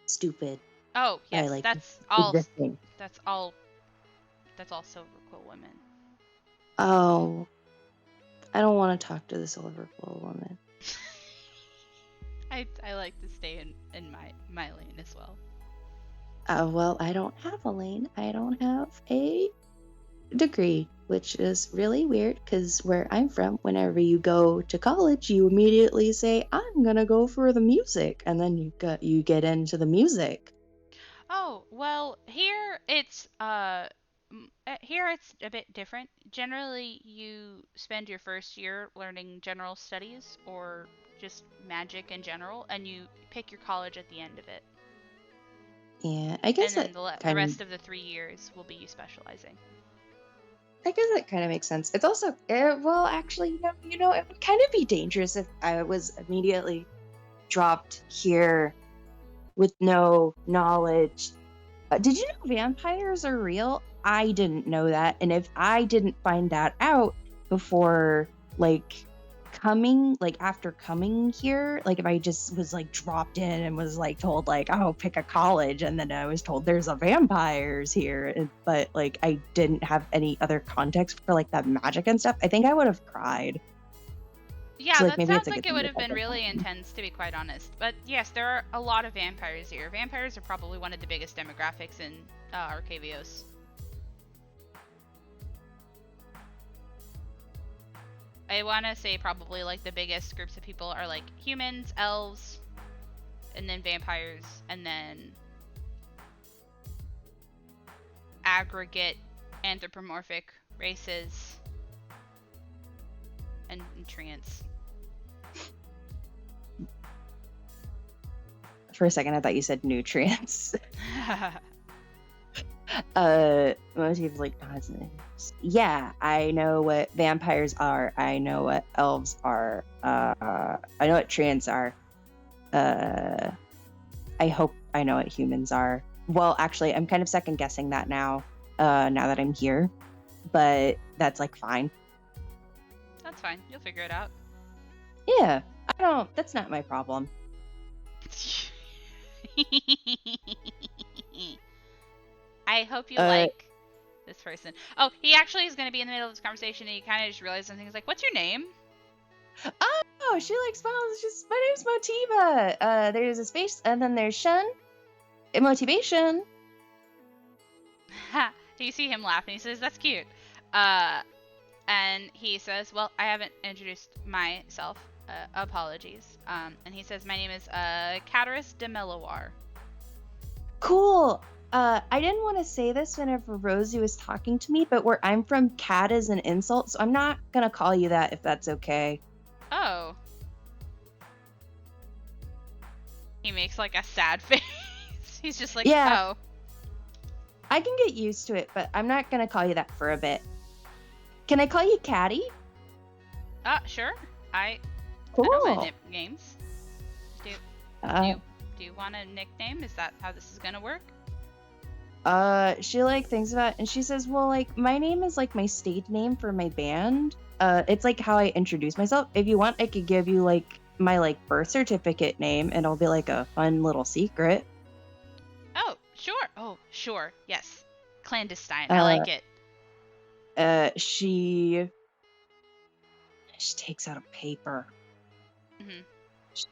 stupid. Oh yes, like that's all. existing. That's all Silverquill women. Oh, I don't want to talk to the Silverquill woman. I like to stay in my lane as well. Well, I don't have a lane. I don't have a degree, which is really weird because where I'm from, whenever you go to college, you immediately say, "I'm gonna go for the music," and then you get into the music. Oh well, here it's a bit different. Generally, you spend your first year learning general studies or just magic in general, and you pick your college at the end of it. Yeah, I guess and then that the rest of the 3 years will be you specializing. I guess that kind of makes sense. It's also, well, actually, it would kind of be dangerous if I was immediately dropped here with no knowledge. Did you know vampires are real? I didn't know that. And if I didn't find that out before, like, after coming here, like, if I just was, like, dropped in and was, like, told, like, oh, pick a college, and then I was told there's a vampires here, but, like, I didn't have any other context for, like, that magic and stuff, I think I would have cried. Yeah, So, like, that maybe it's sounds a good like it thing would that have that been doesn't really happen. intense, to be quite honest. But yes, there are a lot of vampires here. Vampires are probably one of the biggest demographics in Arcavios. I want to say probably like the biggest groups of people are like humans, elves, and then vampires, and then aggregate anthropomorphic races and treants. For a second, I thought you said nutrients. Motiva's like, yeah, I know what vampires are. I know what elves are. I know what treants are. I hope I know what humans are. Well, actually, I'm kind of second guessing that now that I'm here. But that's, like, fine. That's fine. You'll figure it out. Yeah, that's not my problem. I hope you like this person. Oh, he actually is going to be in the middle of this conversation, and he kind of just realized something. He's like, "What's your name?" Oh, she, like, smiles. My name's Motiva. There's a space, and then there's Shun. Motivation. You see him laugh, and he says, "That's cute." And he says, "Well, I haven't introduced myself. Apologies." And he says, "My name is Cataris de Melowar." Cool. I didn't want to say this whenever Rosie was talking to me, but where I'm from, cat is an insult, so I'm not gonna call you that if that's okay. Oh. He makes like a sad face. He's just like, Yeah. "Oh." I can get used to it, but I'm not gonna call you that for a bit. Can I call you Catty? Sure. I Cool. know my nicknames. Do you want a nickname? Is that how this is gonna work? She, like, thinks about it, and she says, well, like, my name is, like, my stage name for my band. It's, like, how I introduce myself. If you want, I could give you, like, my, like, birth certificate name, and it'll be, like, a fun little secret. Oh, sure. Oh, sure. Yes. Clandestine. I like it. She takes out a paper. Mm-hmm.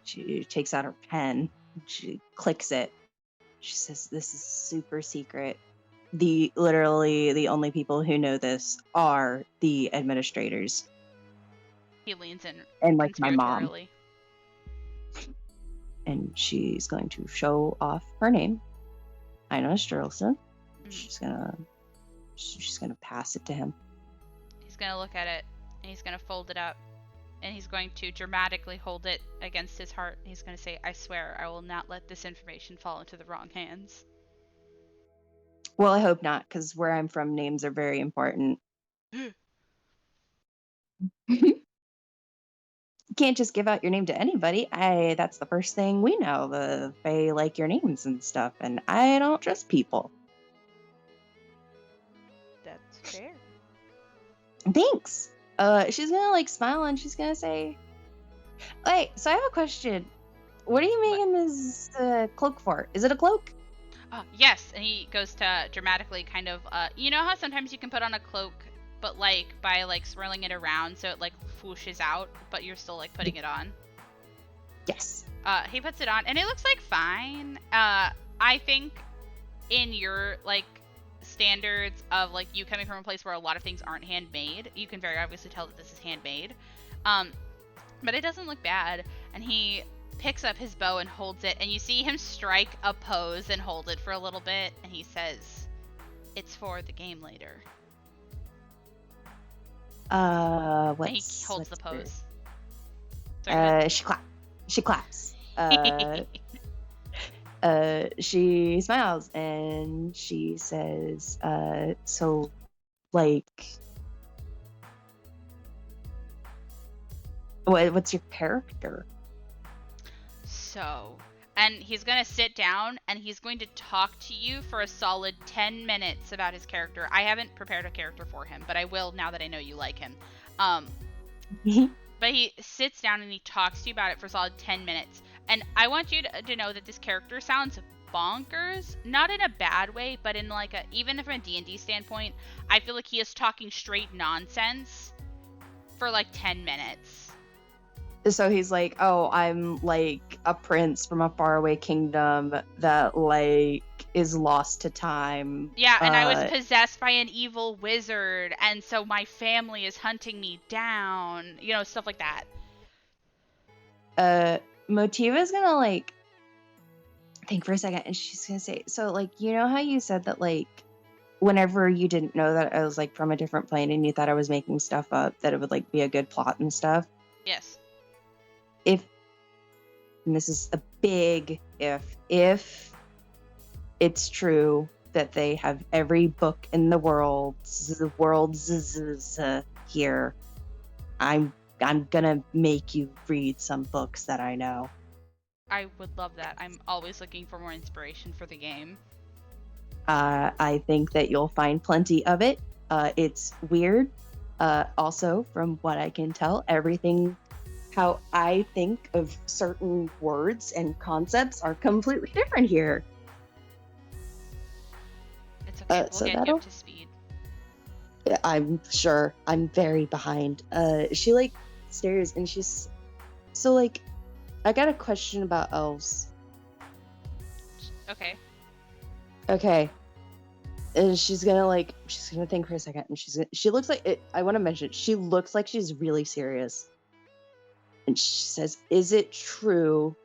She takes out her pen. She clicks it. She says, this is super secret. Literally the only people who know this are the administrators. He leans in and, like, my mom. conspiratorially. And she's going to show off her name. Ina Sturluson. Mm-hmm. She's gonna pass it to him. He's gonna look at it, and he's gonna fold it up, and he's going to dramatically hold it against his heart. He's gonna say, "I swear I will not let this information fall into the wrong hands." Well, I hope not, because where I'm from, names are very important. You can't just give out your name to anybody. That's the first thing we know. They like your names and stuff, and I don't trust people. That's fair. Thanks. She's gonna, like, smile, and she's gonna say, wait, so I have a question. What are you making this cloak for? Is it a cloak? Yes, and he goes to dramatically kind of, you know how sometimes you can put on a cloak, but, like, by, like, swirling it around so it, like, whooshes out, but you're still, like, putting it on? Yes. He puts it on, and it looks, like, fine. I think in your, like, standards of, like, you coming from a place where a lot of things aren't handmade, you can very obviously tell that this is handmade. But it doesn't look bad, and he picks up his bow and holds it, and you see him strike a pose and hold it for a little bit, and he says, "It's for the game later." And he holds the pose. She claps. She smiles and she says, so, like, what's your character? So, and he's going to sit down and he's going to talk to you for a solid 10 minutes about his character. I haven't prepared a character for him, but I will now that I know you like him. But he sits down and he talks to you about it for a solid 10 minutes. And I want you to know that this character sounds bonkers, not in a bad way, but in like a, even from a D&D standpoint, I feel like he is talking straight nonsense for like 10 minutes. So he's like, oh, I'm like a prince from a faraway kingdom that like is lost to time. Yeah, and I was possessed by an evil wizard, and so my family is hunting me down. You know, stuff like that. Motiva's gonna like think for a second, and she's gonna say, so like, you know how you said that like whenever you didn't know that I was like from a different plane and you thought I was making stuff up, that it would like be a good plot and stuff? Yes. If, and this is a big if it's true that they have every book in the world here, I'm gonna make you read some books that I know. I would love that. I'm always looking for more inspiration for the game. I think that you'll find plenty of it. It's weird. Also, from what I can tell, everything, how I think of certain words and concepts are completely different here. It's okay. We'll get you up to speed. I'm sure. I'm very behind. She like stares and she's so like, I got a question about elves. Okay. Okay. And she's gonna think for a second, and she looks like it. I want to mention, she looks like she's really serious. And she says, is it true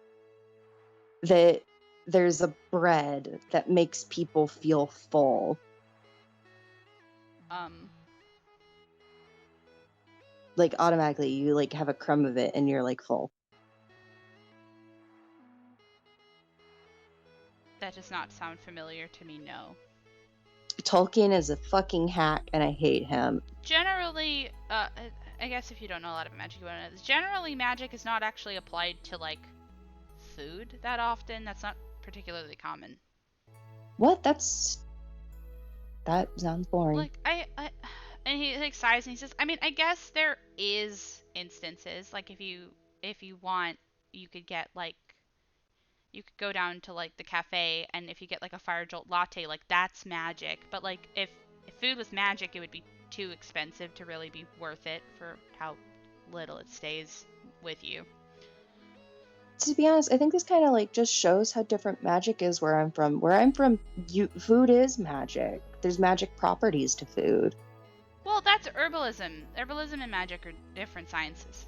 that there's a bread that makes people feel full? Like automatically you like have a crumb of it and you're like full. That does not sound familiar to me, no. Tolkien is a fucking hack and I hate him. Generally, I guess if you don't know a lot about magic, you won't know this. Generally, magic is not actually applied to, like, food that often. That's not particularly common. What? That sounds boring. Like, and he, like, sighs and he says, I mean, I guess there is instances, like, if you want, you could get, like, you could go down to, like, the cafe, and if you get, like, a fire jolt latte, like, that's magic. But, like, if food was magic, it would be too expensive to really be worth it for how little it stays with you. To be honest, I think this kind of like just shows how different magic is where I'm from. Where I'm from, food is magic. There's magic properties to food. Well, that's herbalism. Herbalism and magic are different sciences.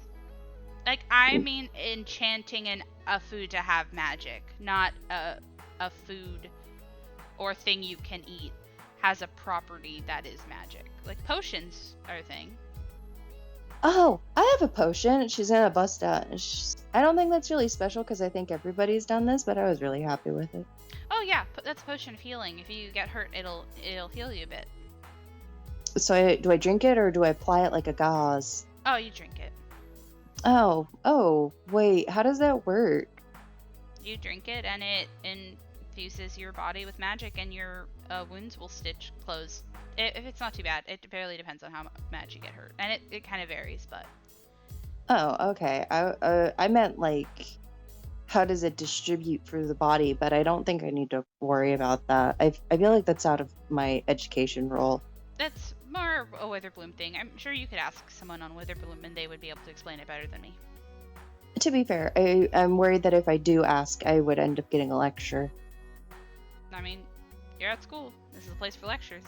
Like, I mean enchanting a food to have magic, not a food or thing you can eat has a property that is magic. Like, potions are a thing. Oh, I have a potion. She's gonna bust out. I don't think that's really special because I think everybody's done this, but I was really happy with it. Oh yeah, that's a potion of healing. If you get hurt, it'll heal you a bit. So do I drink it or do I apply it like a gauze? Oh, you drink it. Oh, wait, how does that work? You drink it and it infuses your body with magic and your wounds will stitch close. If it's not too bad. It barely depends on how much you get hurt. And it kind of varies, but... Oh, okay. I meant like, how does it distribute through the body? But I don't think I need to worry about that. I feel like that's out of my education role. That's more a Witherbloom thing. I'm sure you could ask someone on Witherbloom and they would be able to explain it better than me. To be fair, I'm worried that if I do ask, I would end up getting a lecture. I mean, you're at school. This is a place for lectures.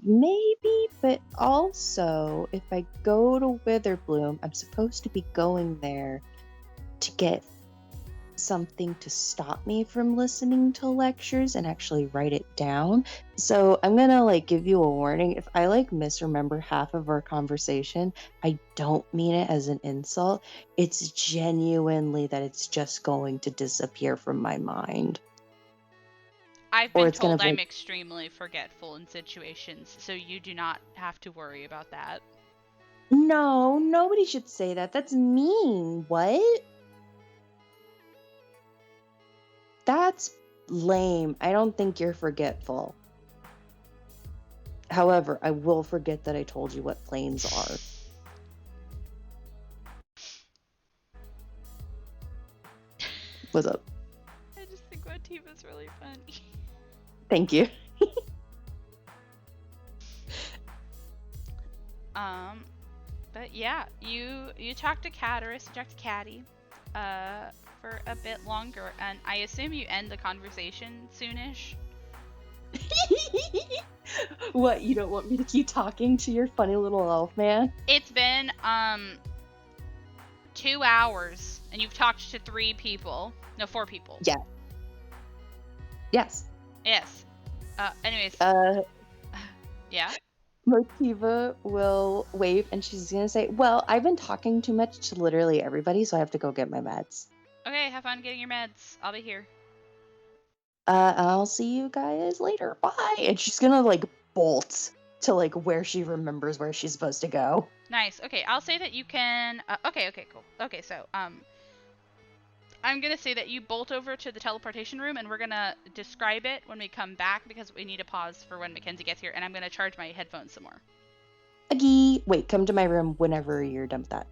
Maybe, but also, if I go to Witherbloom, I'm supposed to be going there to get something to stop me from listening to lectures and actually write it down. So I'm gonna like give you a warning. If I like misremember half of our conversation, I don't mean it as an insult. It's genuinely that it's just going to disappear from my mind. I've been told I'm extremely forgetful in situations, so you do not have to worry about that. No, nobody should say that. That's mean. What? That's lame. I don't think you're forgetful. However, I will forget that I told you what planes are. What's up? I just think Motiva's really funny. Thank you. But yeah, you talk to Cataris, you talk to Caddy, for a bit longer, and I assume you end the conversation soonish. What, you don't want me to keep talking to your funny little elf man? It's been 2 hours, and you've talked to 3 people. No, 4 people. Yeah. Yes. Yes. Anyways. Yeah. Motiva will wave and she's gonna say, well, I've been talking too much to literally everybody, so I have to go get my meds. Okay, have fun getting your meds. I'll be here. I'll see you guys later. Bye. And she's gonna like bolt to like where she remembers where she's supposed to go. Nice. Okay, I'll say that you can. Okay, cool. Okay, so I'm gonna say that you bolt over to the teleportation room, and we're gonna describe it when we come back because we need a pause for when Mackenzie gets here, and I'm gonna charge my headphones some more. Aggie. Wait, come to my room whenever you're done with that.